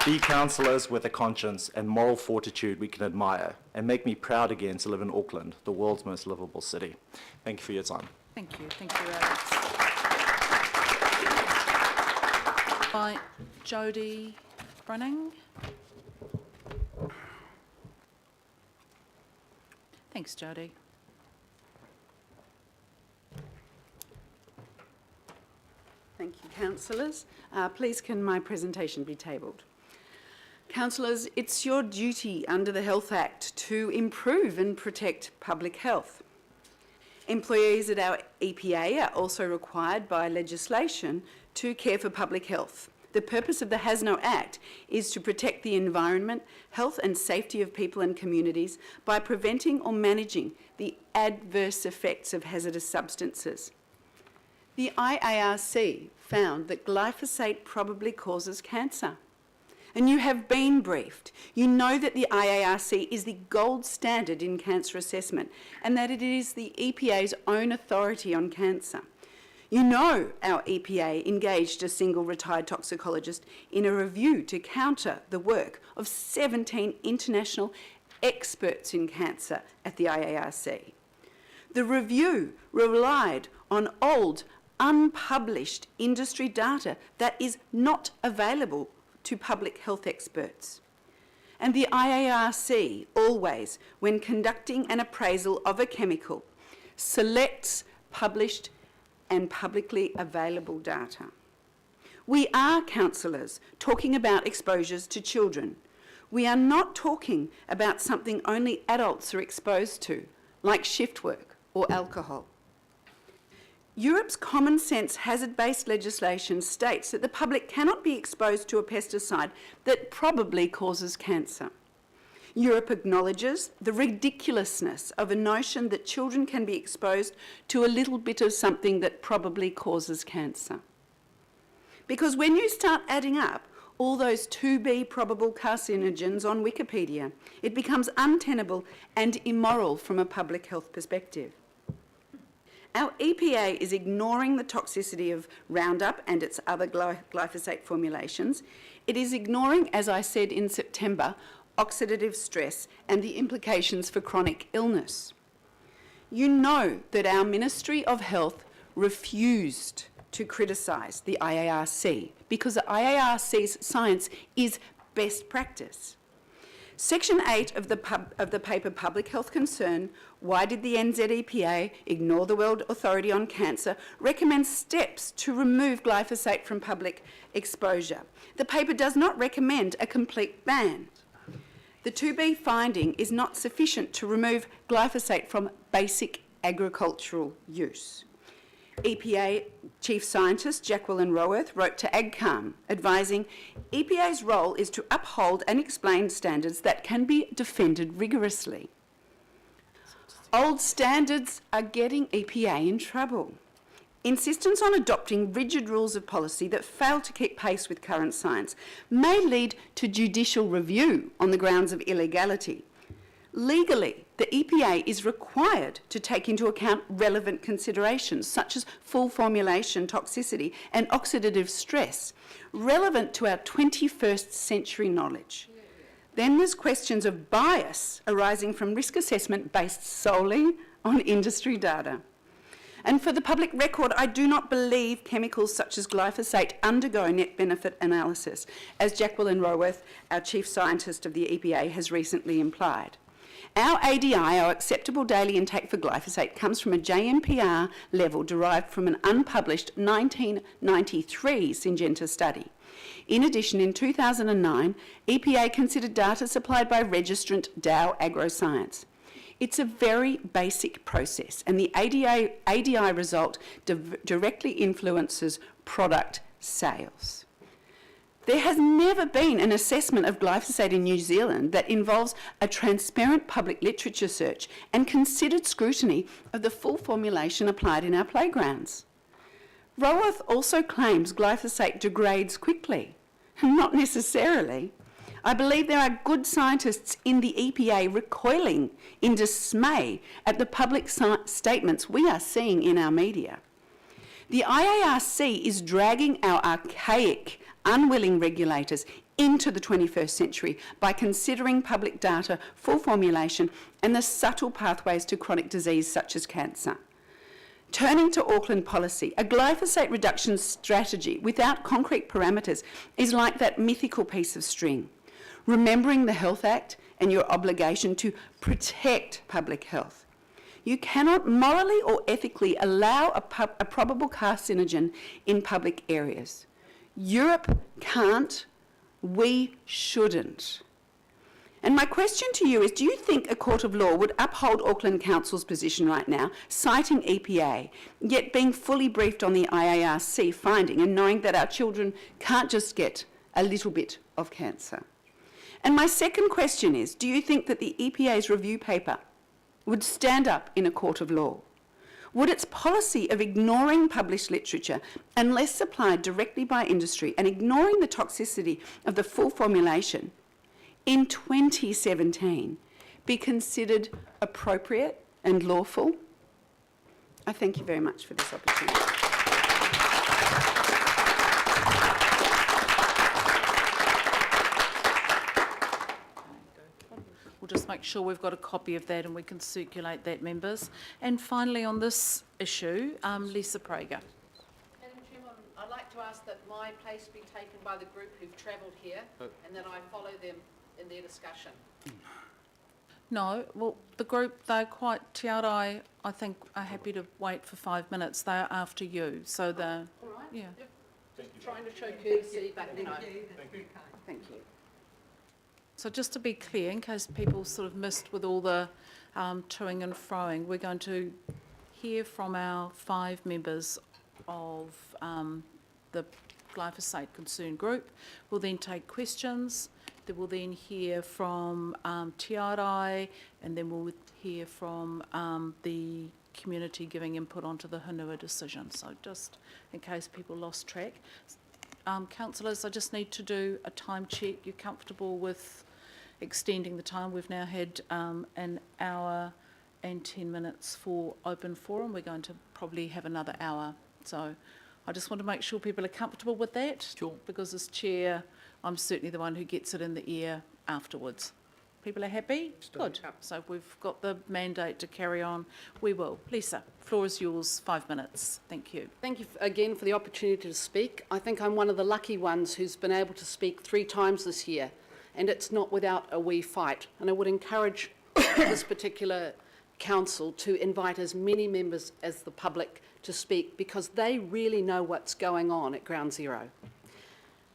S11: Be councillors with a conscience and moral fortitude we can admire, and make me proud again to live in Auckland, the world's most livable city. Thank you for your time.
S1: Thank you, Alex. By Jodie Brunning. Thanks, Jodie.
S12: Thank you, councillors. Please can my presentation be tabled? Councillors, it's your duty under the Health Act to improve and protect public health. Employees at our EPA are also required by legislation to care for public health. The purpose of the Has No Act is to protect the environment, health and safety of people and communities by preventing or managing the adverse effects of hazardous substances. The IARC found that glyphosate probably causes cancer. And you have been briefed. You know that the IARC is the gold standard in cancer assessment and that it is the EPA's own authority on cancer. You know our EPA engaged a single retired toxicologist in a review to counter the work of 17 international experts in cancer at the IARC. The review relied on old, unpublished industry data that is not available to public health experts. And the IARC always, when conducting an appraisal of a chemical, selects published and publicly available data. We are, councillors, talking about exposures to children. We are not talking about something only adults are exposed to, like shift work or alcohol. Europe's common sense hazard-based legislation states that the public cannot be exposed to a pesticide that probably causes cancer. Europe acknowledges the ridiculousness of a notion that children can be exposed to a little bit of something that probably causes cancer. Because when you start adding up all those to-be probable carcinogens on Wikipedia, it becomes untenable and immoral from a public health perspective. Our EPA is ignoring the toxicity of Roundup and its other glyphosate formulations. It is ignoring, as I said in September, oxidative stress and the implications for chronic illness. You know that our Ministry of Health refused to criticise the IARC because the IARC's science is best practice. Section 8 of the paper Public Health Concern, Why Did the NZEPA Ignore the World Authority on Cancer, recommends steps to remove glyphosate from public exposure. The paper does not recommend a complete ban. The 2B finding is not sufficient to remove glyphosate from basic agricultural use. EPA Chief Scientist Jacqueline Roworth wrote to AgCalm advising EPA's role is to uphold and explain standards that can be defended rigorously. Old standards are getting EPA in trouble. Insistence on adopting rigid rules of policy that fail to keep pace with current science may lead to judicial review on the grounds of illegality. Legally, the EPA is required to take into account relevant considerations such as full formulation toxicity and oxidative stress, relevant to our 21st century knowledge. Then there's questions of bias arising from risk assessment based solely on industry data. And for the public record, I do not believe chemicals such as glyphosate undergo net benefit analysis, as Jacqueline Roworth, our Chief Scientist of the EPA, has recently implied. Our ADI, our acceptable daily intake for glyphosate, comes from a JMPR level derived from an unpublished 1993 Syngenta study. In addition, in 2009, EPA considered data supplied by registrant Dow AgroScience. It's a very basic process, and the ADI result directly influences product sales. There has never been an assessment of glyphosate in New Zealand that involves a transparent public literature search and considered scrutiny of the full formulation applied in our playgrounds. Roworth also claims glyphosate degrades quickly. Not necessarily. I believe there are good scientists in the EPA recoiling in dismay at the public statements we are seeing in our media. The IARC is dragging our archaic, unwilling regulators into the 21st century by considering public data, full formulation, and the subtle pathways to chronic disease such as cancer. Turning to Auckland policy, a glyphosate reduction strategy without concrete parameters is like that mythical piece of string. Remembering the Health Act and your obligation to protect public health. You cannot morally or ethically allow a probable carcinogen in public areas. Europe can't, we shouldn't. And my question to you is, do you think a court of law would uphold Auckland Council's position right now, citing EPA, yet being fully briefed on the IARC finding and knowing that our children can't just get a little bit of cancer? And my second question is, do you think that the EPA's review paper would stand up in a court of law? Would its policy of ignoring published literature, unless supplied directly by industry, and ignoring the toxicity of the full formulation in 2017 be considered appropriate and lawful? I thank you very much for this opportunity.
S1: just make sure we've got a copy of that and we can circulate that, members. And finally, on this issue, Lisa Prager.
S7: Madam Chairman, I'd like to ask that my place be taken by the group who've travelled here and that I follow them in their discussion.
S1: No, well, the group, they're quite, Te Arai, I think, are happy to wait for 5 minutes. They are after you, so they're,
S7: All right?
S1: yeah.
S7: Just trying to show courtesy, but you know.
S12: Thank you.
S1: So just to be clear, in case people sort of missed with all the toing and froing, we're going to hear from our 5 members of the glyphosate concern group. We'll then take questions. Then we'll then hear from Te Arai, and then we'll hear from the community giving input onto the Hanua decision. So just in case people lost track. Councillors, I just need to do a time check. You're comfortable with extending the time? We've now had an hour and 10 minutes for open forum. We're going to probably have another hour. So I just want to make sure people are comfortable with that.
S4: Sure.
S1: Because as chair, I'm certainly the one who gets it in the ear afterwards. People are happy? Good. So if we've got the mandate to carry on, we will. Lisa, floor is yours, 5 minutes. Thank you.
S7: Thank you again for the opportunity to speak. I think I'm one of the lucky ones who's been able to speak 3 times this year, and it's not without a wee fight. And I would encourage this particular council to invite as many members as the public to speak, because they really know what's going on at Ground Zero.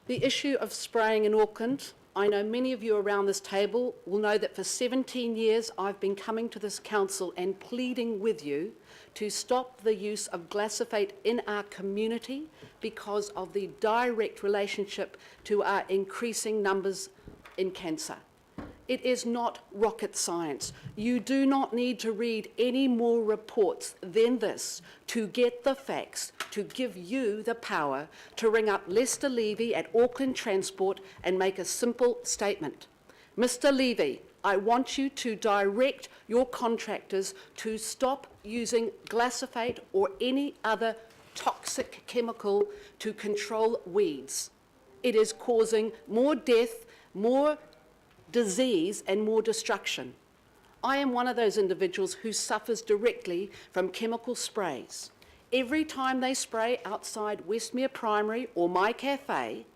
S7: The issue of spraying in Auckland, I know many of you around this table will know that for 17 years I've been coming to this council and pleading with you to stop the use of glyphosate in our community because of the direct relationship to our increasing numbers in cancer. It is not rocket science. You do not need to read any more reports than this to get the facts, to give you the power to ring up Lester Levy at Auckland Transport and make a simple statement. Mr. Levy, I want you to direct your contractors to stop using glyphosate or any other toxic chemical to control weeds. It is causing more death, more disease and more destruction. I am one of those individuals who suffers directly from chemical sprays. Every time they spray outside Westmere Primary or my cafe,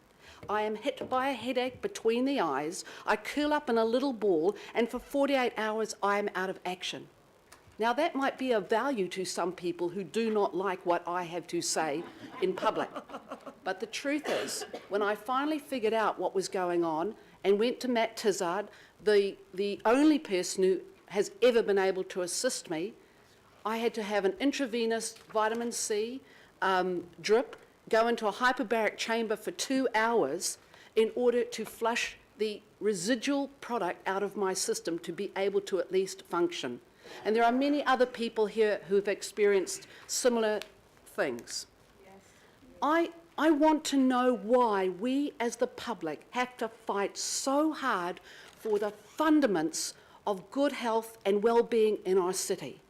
S7: I am hit by a headache between the eyes, I curl up in a little ball, and for 48 hours I am out of action. Now that might be of value to some people who do not like what I have to say in public. But the truth is, when I finally figured out what was going on and went to Matt Tizard, the only person who has ever been able to assist me, I had to have an intravenous vitamin C drip, go into a hyperbaric chamber for 2 hours in order to flush the residual product out of my system to be able to at least function. And there are many other people here who've experienced similar things. Yes. I want to know why we as the public have to fight so hard for the fundaments of good health and well-being in our city.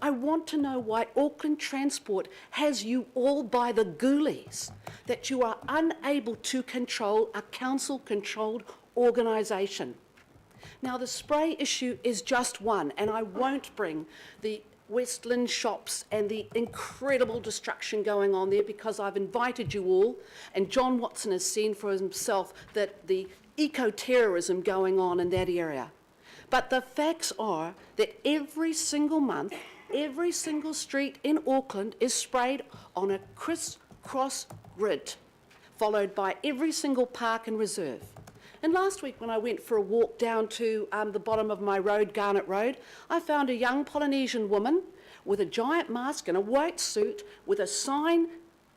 S7: I want to know why Auckland Transport has you all by the ghoulies, that you are unable to control a council-controlled organisation. Now, the spray issue is just one, and I won't bring the Westland shops and the incredible destruction going on there because I've invited you all, and John Watson has seen for himself that the eco-terrorism going on in that area. But the facts are that every single month, every single street in Auckland is sprayed on a criss-cross grid, followed by every single park and reserve. And last week when I went for a walk down to the bottom of my road, Garnet Road, I found a young Polynesian woman with a giant mask and a white suit with a sign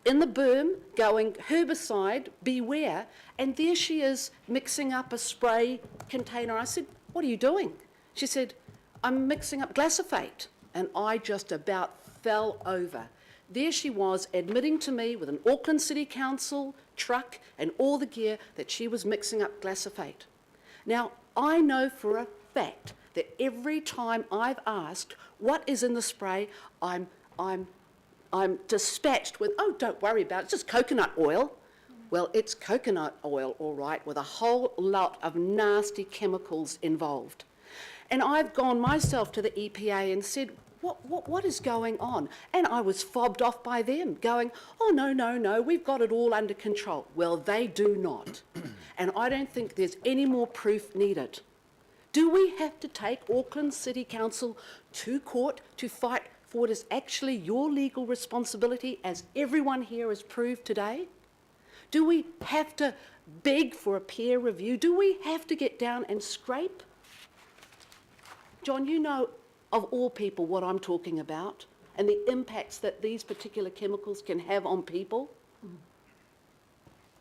S7: in the berm going, herbicide, beware, and there she is mixing up a spray container. I said, what are you doing? She said, I'm mixing up glyphosate. And I just about fell over. There she was admitting to me with an Auckland City Council truck and all the gear that she was mixing up glyphosate. Now, I know for a fact that every time I've asked what is in the spray, I'm dispatched with, oh, don't worry about it, it's just coconut oil. Well, it's coconut oil, all right, with a whole lot of nasty chemicals involved. And I've gone myself to the EPA and said, what is going on? And I was fobbed off by them, going, oh, no, we've got it all under control. Well, they do not. And I don't think there's any more proof needed. Do we have to take Auckland City Council to court to fight for what is actually your legal responsibility, as everyone here has proved today? Do we have to beg for a peer review? Do we have to get down and scrape? John, you know of all people what I'm talking about and the impacts that these particular chemicals can have on people.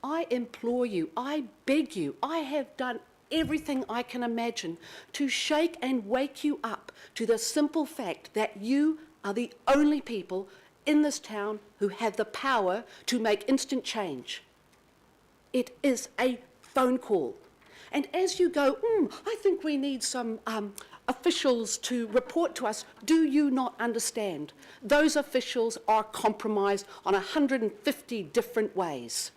S7: I implore you, I beg you, I have done everything I can imagine to shake and wake you up to the simple fact that you are the only people in this town who have the power to make instant change. It is a phone call. And as you go, I think we need some officials to report to us, do you not understand? Those officials are compromised on 150 different ways.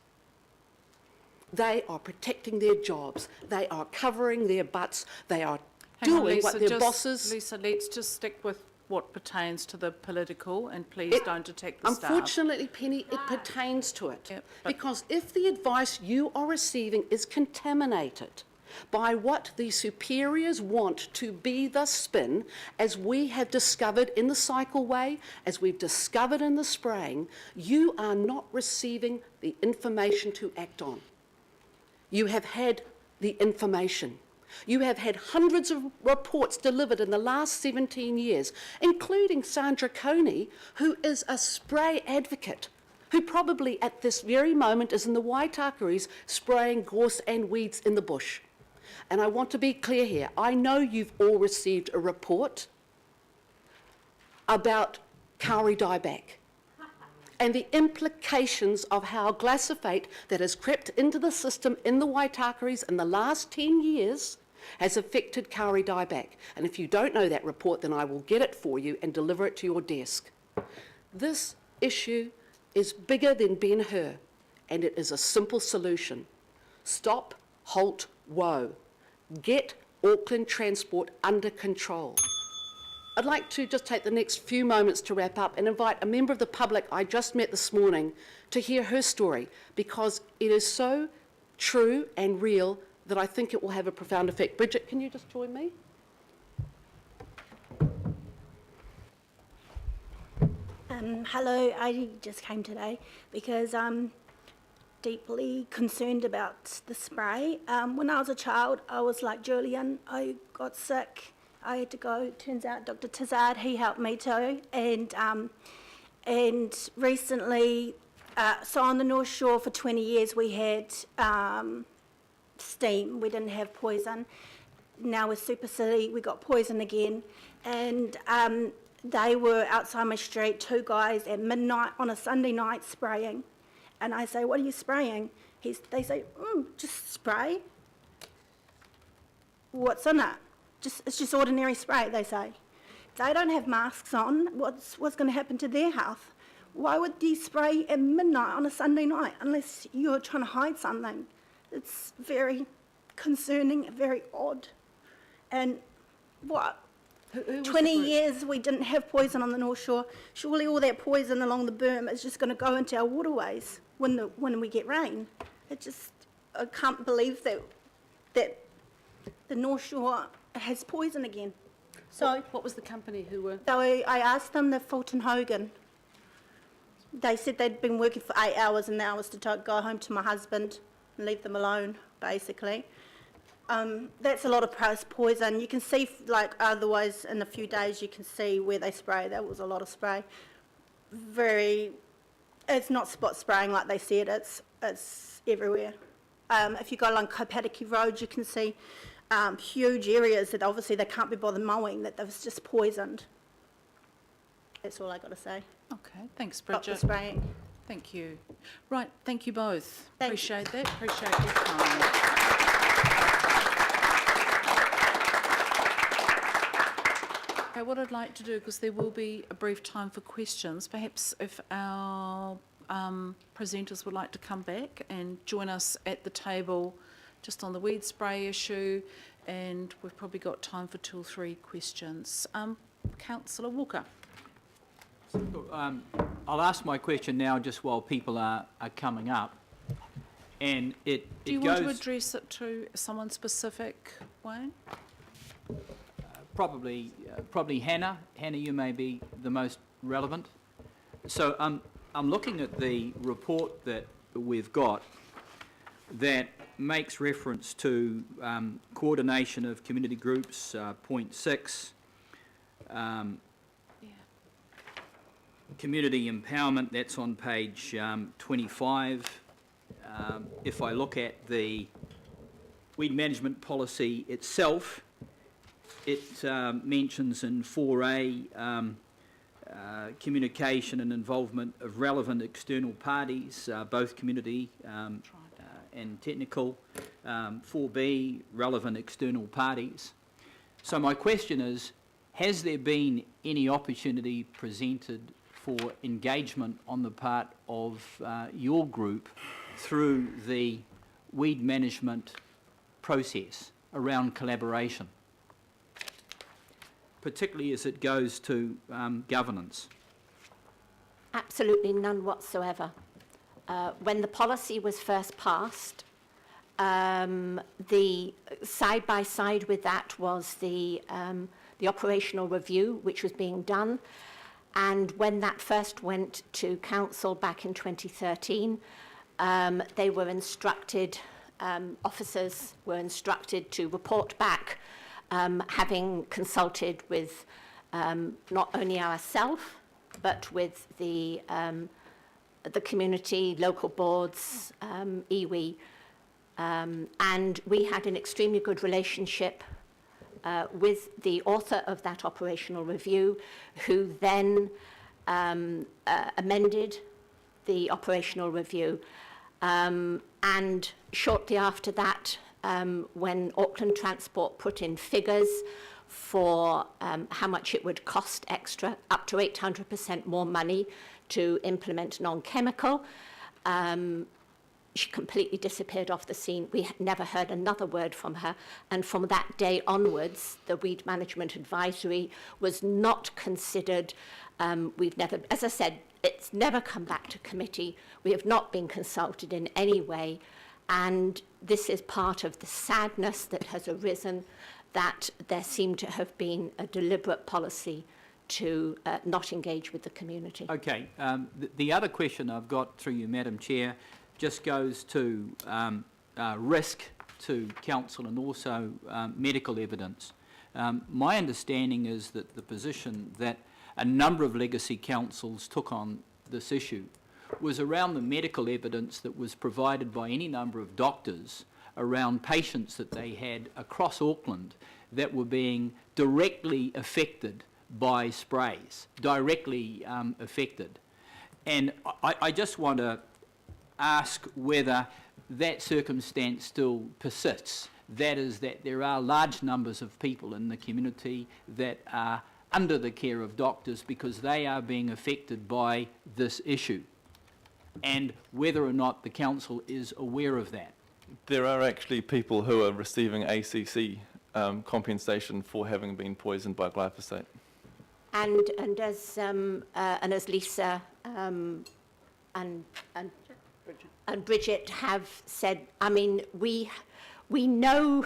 S7: They are protecting their jobs. They are covering their butts. They are doing what their bosses...
S1: Lisa, let's just stick with what pertains to the political, and please don't attack the staff.
S7: Unfortunately, Penny, it pertains to it.
S1: Yep,
S7: because if the advice you are receiving is contaminated by what the superiors want to be the spin, as we have discovered in the cycleway, as we've discovered in the spraying, you are not receiving the information to act on. You have had the information. You have had hundreds of reports delivered in the last 17 years, including Sandra Coney, who is a spray advocate, who probably at this very moment is in the Waitakaris spraying gorse and weeds in the bush. And I want to be clear here. I know you've all received a report about kauri dieback and the implications of how glyphosate that has crept into the system in the Waitakaris in the last 10 years has affected kauri dieback. And if you don't know that report, then I will get it for you and deliver it to your desk. This issue is bigger than Ben-Hur, and it is a simple solution. Stop, halt, woe. Get Auckland Transport under control. I'd like to just take the next few moments to wrap up and invite a member of the public I just met this morning to hear her story, because it is so true and real that I think it will have a profound effect. Bridget, can you just join me?
S13: Hello, I just came today because I'm deeply concerned about the spray. When I was a child, I was like Julian. I got sick. I had to go. Turns out Dr. Tizard, he helped me too. And recently, so on the North Shore for 20 years, we had steam. We didn't have poison. Now with Super City, we got poison again. And they were outside my street, two guys at midnight on a Sunday night spraying. And I say, what are you spraying? They say, just spray. What's in it? It's just ordinary spray, they say. They don't have masks on. What's going to happen to their health? Why would you spray at midnight on a Sunday night unless you're trying to hide something? It's very concerning, very odd. And what? 20 years we didn't have poison on the North Shore. Surely all that poison along the berm is just going to go into our waterways when we get rain. I can't believe that the North Shore has poison again. So
S7: what was the company who were?
S13: So I asked them, the Fulton Hogan. They said they'd been working for 8 hours and I was to go home to my husband and leave them alone, basically. That's a lot of poison. You can see, like, otherwise in a few days you can see where they spray. That was a lot of spray. It's not spot spraying like they said, it's everywhere. If you go along Kopatiki Road, you can see huge areas that obviously they can't be bothered mowing, that they've just poisoned. That's all I got to say.
S1: Okay, thanks,
S13: Stop
S1: Bridget.
S13: the spraying.
S1: Thank you. Right, thank you both.
S13: Thank you.
S1: Appreciate that. Appreciate your time. Okay, what I'd like to do, because there will be a brief time for questions, perhaps if our presenters would like to come back and join us at the table just on the weed spray issue, and we've probably got time for 2 or 3 questions. Councillor Walker.
S4: I'll ask my question now just while people are coming up. And
S1: Do you want to address it to someone specific, Wayne?
S4: Probably Hannah. Hannah, you may be the most relevant. So I'm looking at the report that we've got that makes reference to coordination of community groups, point 6, community empowerment, that's on page 25. If I look at the weed management policy itself, it mentions in 4A communication and involvement of relevant external parties, both community and technical. 4B, relevant external parties. So my question is, has there been any opportunity presented for engagement on the part of your group through the weed management process around collaboration, particularly as it goes to governance?
S10: Absolutely none whatsoever. When the policy was first passed, the side by side with that was the operational review, which was being done. And when that first went to council back in 2013, they were instructed, officers were instructed to report back, having consulted with not only ourselves, but with the community, local boards, iwi, and we had an extremely good relationship with the author of that operational review, who then amended the operational review. And shortly after that, when Auckland Transport put in figures for how much it would cost extra, up to 800% more money to implement non-chemical, she completely disappeared off the scene. We had never heard another word from her. And from that day onwards, the Weed Management Advisory was not considered. We've never, as I said, it's never come back to committee. We have not been consulted in any way. And this is part of the sadness that has arisen, that there seemed to have been a deliberate policy to not engage with the community.
S4: Okay. The other question I've got through you, Madam Chair, just goes to risk to council and also medical evidence. My understanding is that the position that a number of legacy councils took on this issue was around the medical evidence that was provided by any number of doctors around patients that they had across Auckland that were being directly affected by sprays, directly affected. And I just want to ask whether that circumstance still persists. That is, that there are large numbers of people in the community that are under the care of doctors because they are being affected by this issue, and whether or not the council is aware of that.
S9: There are actually people who are receiving ACC compensation for having been poisoned by glyphosate.
S10: And as Lisa and Bridget have said, I mean, we know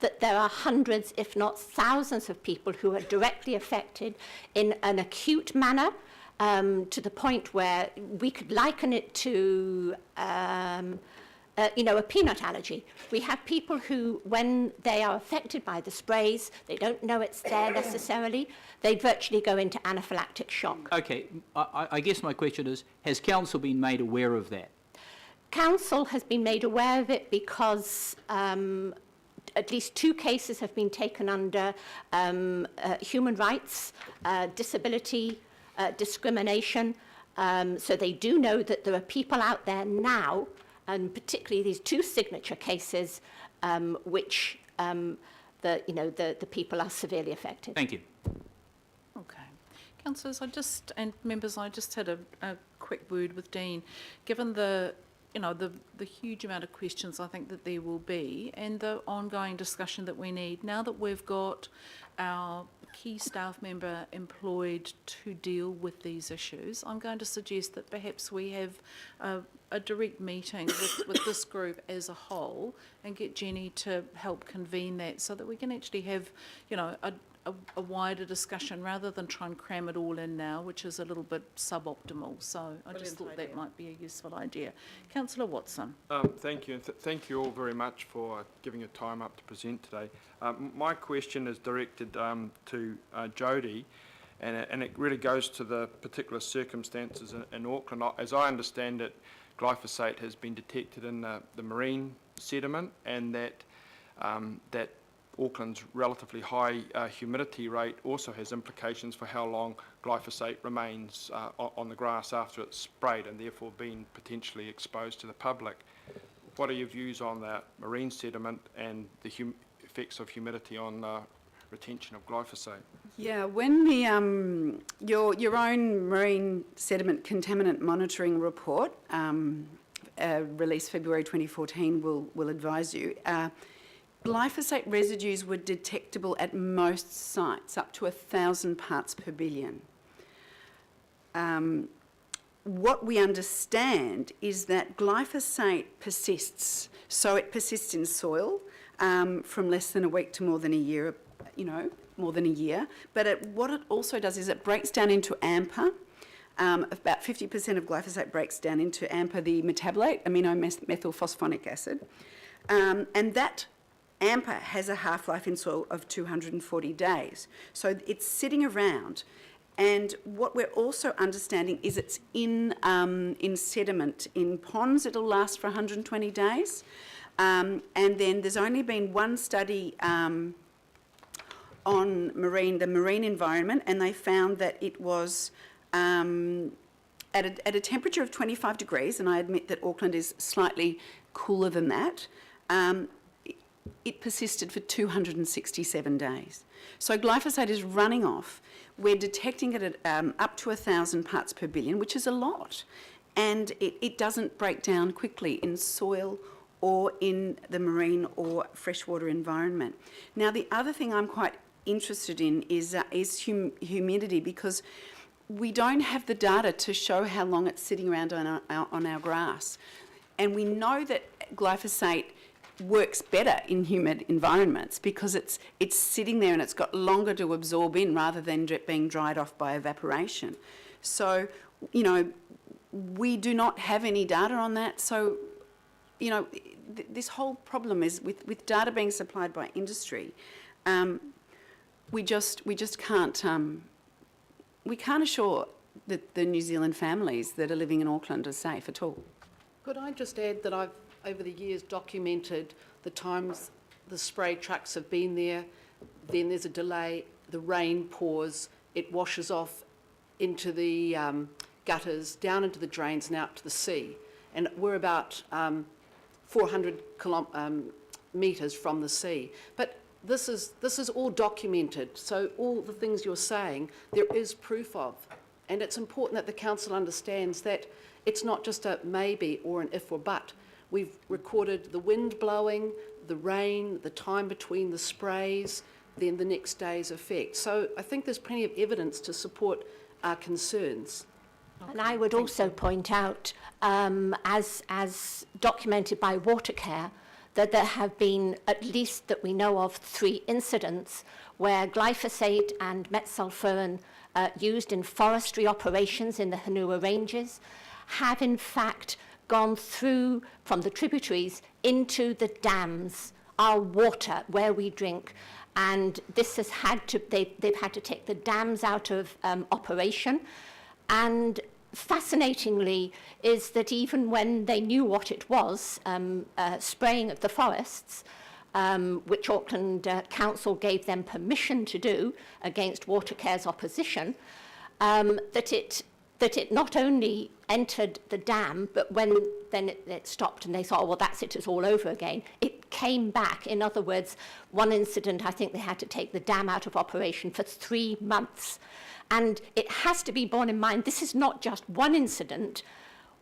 S10: that there are hundreds, if not thousands, of people who are directly affected in an acute manner, to the point where we could liken it to a peanut allergy. We have people who, when they are affected by the sprays, they don't know it's there necessarily, they virtually go into anaphylactic shock.
S4: Okay, I guess my question is, has council been made aware of that?
S10: Council has been made aware of it because at least 2 cases have been taken under human rights, disability, discrimination. So they do know that there are people out there now, and particularly these 2 signature cases, which the people are severely affected.
S4: Thank you.
S1: Okay. Councillors, and members, I just had a quick word with Dean. Given the you know, the huge amount of questions I think that there will be, and the ongoing discussion that we need, now that we've got our key staff member employed to deal with these issues, I'm going to suggest that perhaps we have a direct meeting with this group as a whole and get Jenny to help convene that so that we can actually have, you know, a wider discussion rather than try and cram it all in now, which is a little bit suboptimal. So I just thought that might be a useful idea. Councillor Watson.
S3: Thank you, and thank you all very much for giving your time up to present today. My question is directed to Jodie, and it really goes to the particular circumstances in Auckland. As I understand it, glyphosate has been detected in the marine sediment, and that Auckland's relatively high humidity rate also has implications for how long glyphosate remains on the grass after it's sprayed, and therefore being potentially exposed to the public. What are your views on that marine sediment and the effects of humidity on retention of glyphosate?
S12: Yeah, when the your own marine sediment contaminant monitoring report, released February 2014, will advise you. Glyphosate residues were detectable at most sites, up to 1,000 parts per billion. What we understand is that glyphosate persists. So it persists in soil from less than a week to more than a year, more than a year. But what it also does is it breaks down into AMPA. About 50% of glyphosate breaks down into AMPA, the metabolite, aminomethylphosphonic acid. And that AMPA has a half-life in soil of 240 days. So it's sitting around. And what we're also understanding is it's in sediment. In ponds, it'll last for 120 days. And then there's only been one study on the marine environment, and they found that it was at a temperature of 25 degrees, and I admit that Auckland is slightly cooler than that, it persisted for 267 days. So glyphosate is running off. We're detecting it at up to 1,000 parts per billion, which is a lot. And it doesn't break down quickly in soil or in the marine or freshwater environment. Now, the other thing I'm quite interested in is humidity, because we don't have the data to show how long it's sitting around on our grass. And we know that glyphosate works better in humid environments because it's sitting there and it's got longer to absorb in rather than being dried off by evaporation. So, we do not have any data on that. So, this whole problem is with data being supplied by industry, we just can't we can't assure that the New Zealand families that are living in Auckland are safe at all.
S7: Could I just add that I've, over the years, documented the times the spray trucks have been there, then there's a delay, the rain pours, it washes off into the gutters, down into the drains and out to the sea. And we're about 400 metres from the sea. But this is all documented, so all the things you're saying, there is proof of. And it's important that the council understands that it's not just a maybe or an if or but. We've recorded the wind blowing, the rain, the time between the sprays, then the next day's effect. So I think there's plenty of evidence to support our concerns.
S10: And I would also point out, as documented by Watercare, that there have been, at least that we know of, 3 incidents where glyphosate and metsulfuron used in forestry operations in the Hanua Ranges have in fact gone through from the tributaries into the dams, our water where we drink. And this has had to, they've had to take the dams out of operation. And fascinatingly is that even when they knew what it was, spraying of the forests, which Auckland Council gave them permission to do against Watercare's opposition, that it not only entered the dam, but when then it stopped and they thought, oh, well, that's it, it's all over again, it came back. In other words, one incident, I think they had to take the dam out of operation for 3 months. And it has to be borne in mind, this is not just one incident.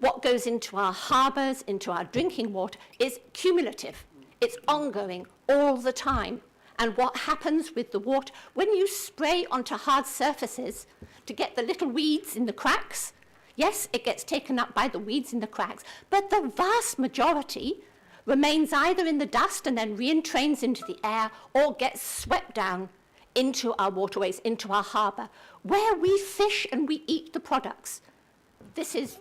S10: what goes into our harbours, into our drinking water, is cumulative. It's ongoing all the time. And what happens with the water, when you spray onto hard surfaces to get the little weeds in the cracks, yes, it gets taken up by the weeds in the cracks, but the vast majority remains either in the dust and then re-entrains into the air or gets swept down into our waterways, into our harbour, where we fish and we eat the products. This is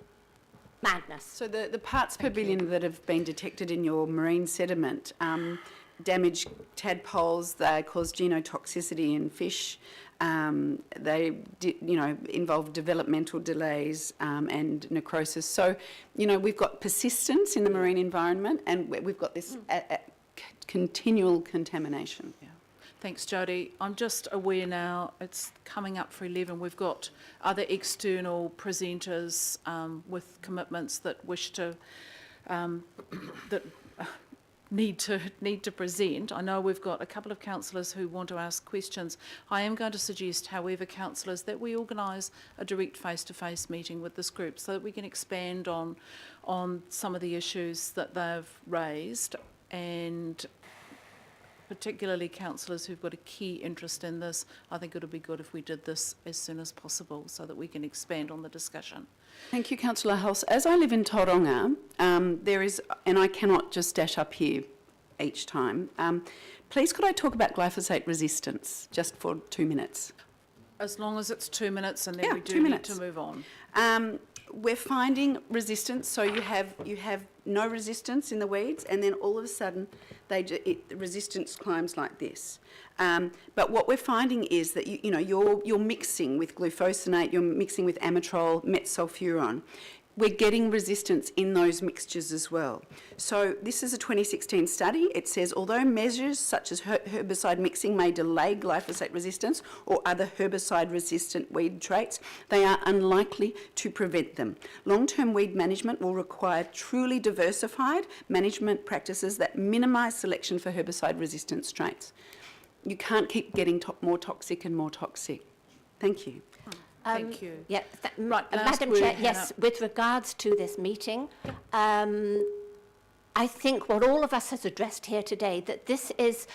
S10: madness.
S12: So the parts per billion that have been detected in your marine sediment damage tadpoles, they cause genotoxicity in fish, they involve developmental delays and necrosis. So, we've got persistence in the marine environment, and we've got this continual contamination. Yeah.
S1: Thanks, Jodie. I'm just aware now, it's coming up for 11. We've got other external presenters with commitments that wish to, need to present. I know we've got a couple of councillors who want to ask questions. I am going to suggest, however, councillors, that we organise a direct face-to-face meeting with this group so that we can expand on some of the issues that they've raised, and particularly councillors who've got a key interest in this. I think it would be good if we did this as soon as possible so that we can expand on the discussion.
S12: Thank you, Councillor Hulse. As I live in Tauranga, there is, and I cannot just dash up here each time, please could I talk about glyphosate resistance just for 2 minutes?
S1: As long as it's 2 minutes, and then we do
S12: 2
S1: need
S12: minutes.
S1: to move on.
S12: We're finding resistance, so you have no resistance in the weeds, and then all of a sudden the resistance climbs like this. But what we're finding is that you're mixing with glufosinate, you're mixing with amitrol, metsulfuron. We're getting resistance in those mixtures as well. So this is a 2016 study. It says, although measures such as herbicide mixing may delay glyphosate resistance or other herbicide-resistant weed traits, they are unlikely to prevent them. Long-term weed management will require truly diversified management practices that minimise selection for herbicide-resistant traits. You can't keep getting more toxic and more toxic. Thank you.
S1: Thank you.
S10: Yeah,
S1: Right,
S10: Madam Chair, yes, with regards to this meeting, I think what all of us has addressed here today, that this is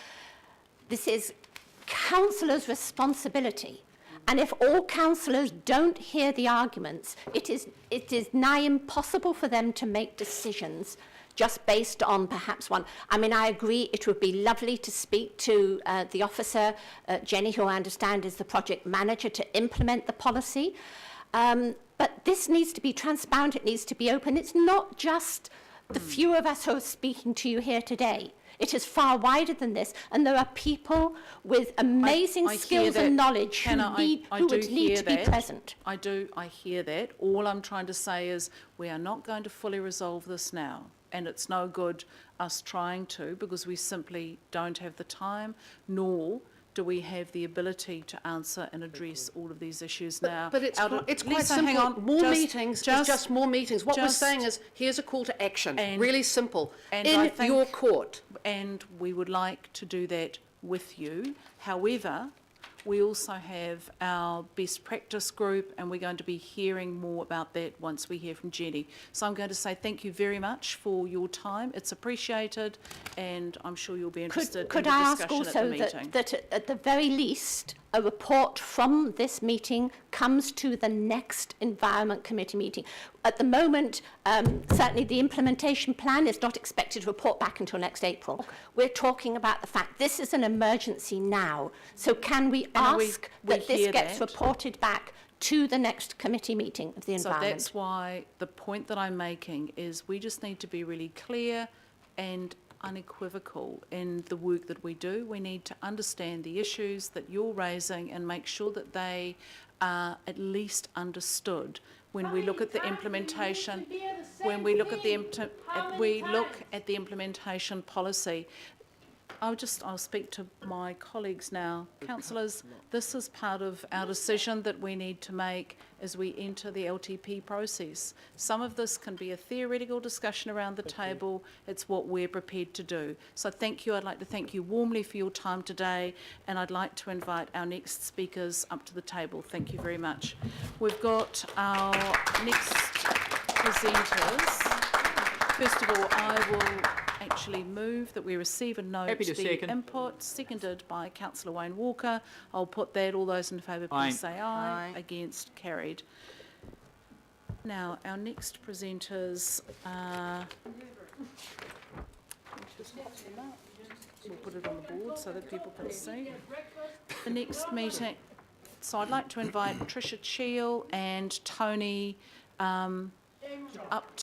S10: councillors' responsibility. And if all councillors don't hear the arguments, it is nigh impossible for them to make decisions just based on perhaps one. I mean, I agree it would be lovely to speak to the officer, Jenny, who I understand is the project manager, to implement the policy. But this needs to be transparent, it needs to be open. It's not just the few of us who are speaking to you here today. It is far wider than this, and there are people with amazing skills and knowledge who would need to be present.
S1: I hear that. All I'm trying to say is we are not going to fully resolve this now, and it's no good us trying to, because we simply don't have the time, nor do we have the ability to answer and address all of these issues now.
S7: But it's quite
S1: Lisa,
S7: simple.
S1: hang on.
S7: More meetings is just more meetings. What we're saying is, here's a call to action, really simple, in your court.
S1: And we would like to do that with you. However, we also have our best practice group, and we're going to be hearing more about that once we hear from Jenny. So I'm going to say thank you very much for your time. It's appreciated, and I'm sure you'll be interested in the discussion at the meeting.
S10: Could I ask also that at the very least, a report from this meeting comes to the next Environment Committee meeting? At the moment, certainly the implementation plan is not expected to report back until next April. Okay. We're talking about the fact this is an emergency now. So can we ask that this gets reported back to the next committee meeting of the environment?
S1: So that's why the point that I'm making is we just need to be really clear and unequivocal in the work that we do. We need to understand the issues that you're raising and make sure that they are at least understood when we look at the implementation. When we look at the implementation policy. I'll speak to my colleagues now. Councillors, this is part of our decision that we need to make as we enter the LTP process. Some of this can be a theoretical discussion around the table. It's what we're prepared to do. So thank you. I'd like to thank you warmly for your time today, and I'd like to invite our next speakers up to the table. Thank you very much. We've got our next presenters. First of all, I will actually move that we receive and note
S4: Happy to
S1: the
S4: second.
S1: input, seconded by councillor Wayne Walker. I'll put that. All those in favour,
S4: Aye.
S1: please say aye.
S12: Aye.
S1: Against, carried. Now, our next presenters are... We'll put it on the board so that people can see. The next meeting, so I'd like to invite Tricia Cheel and Tony up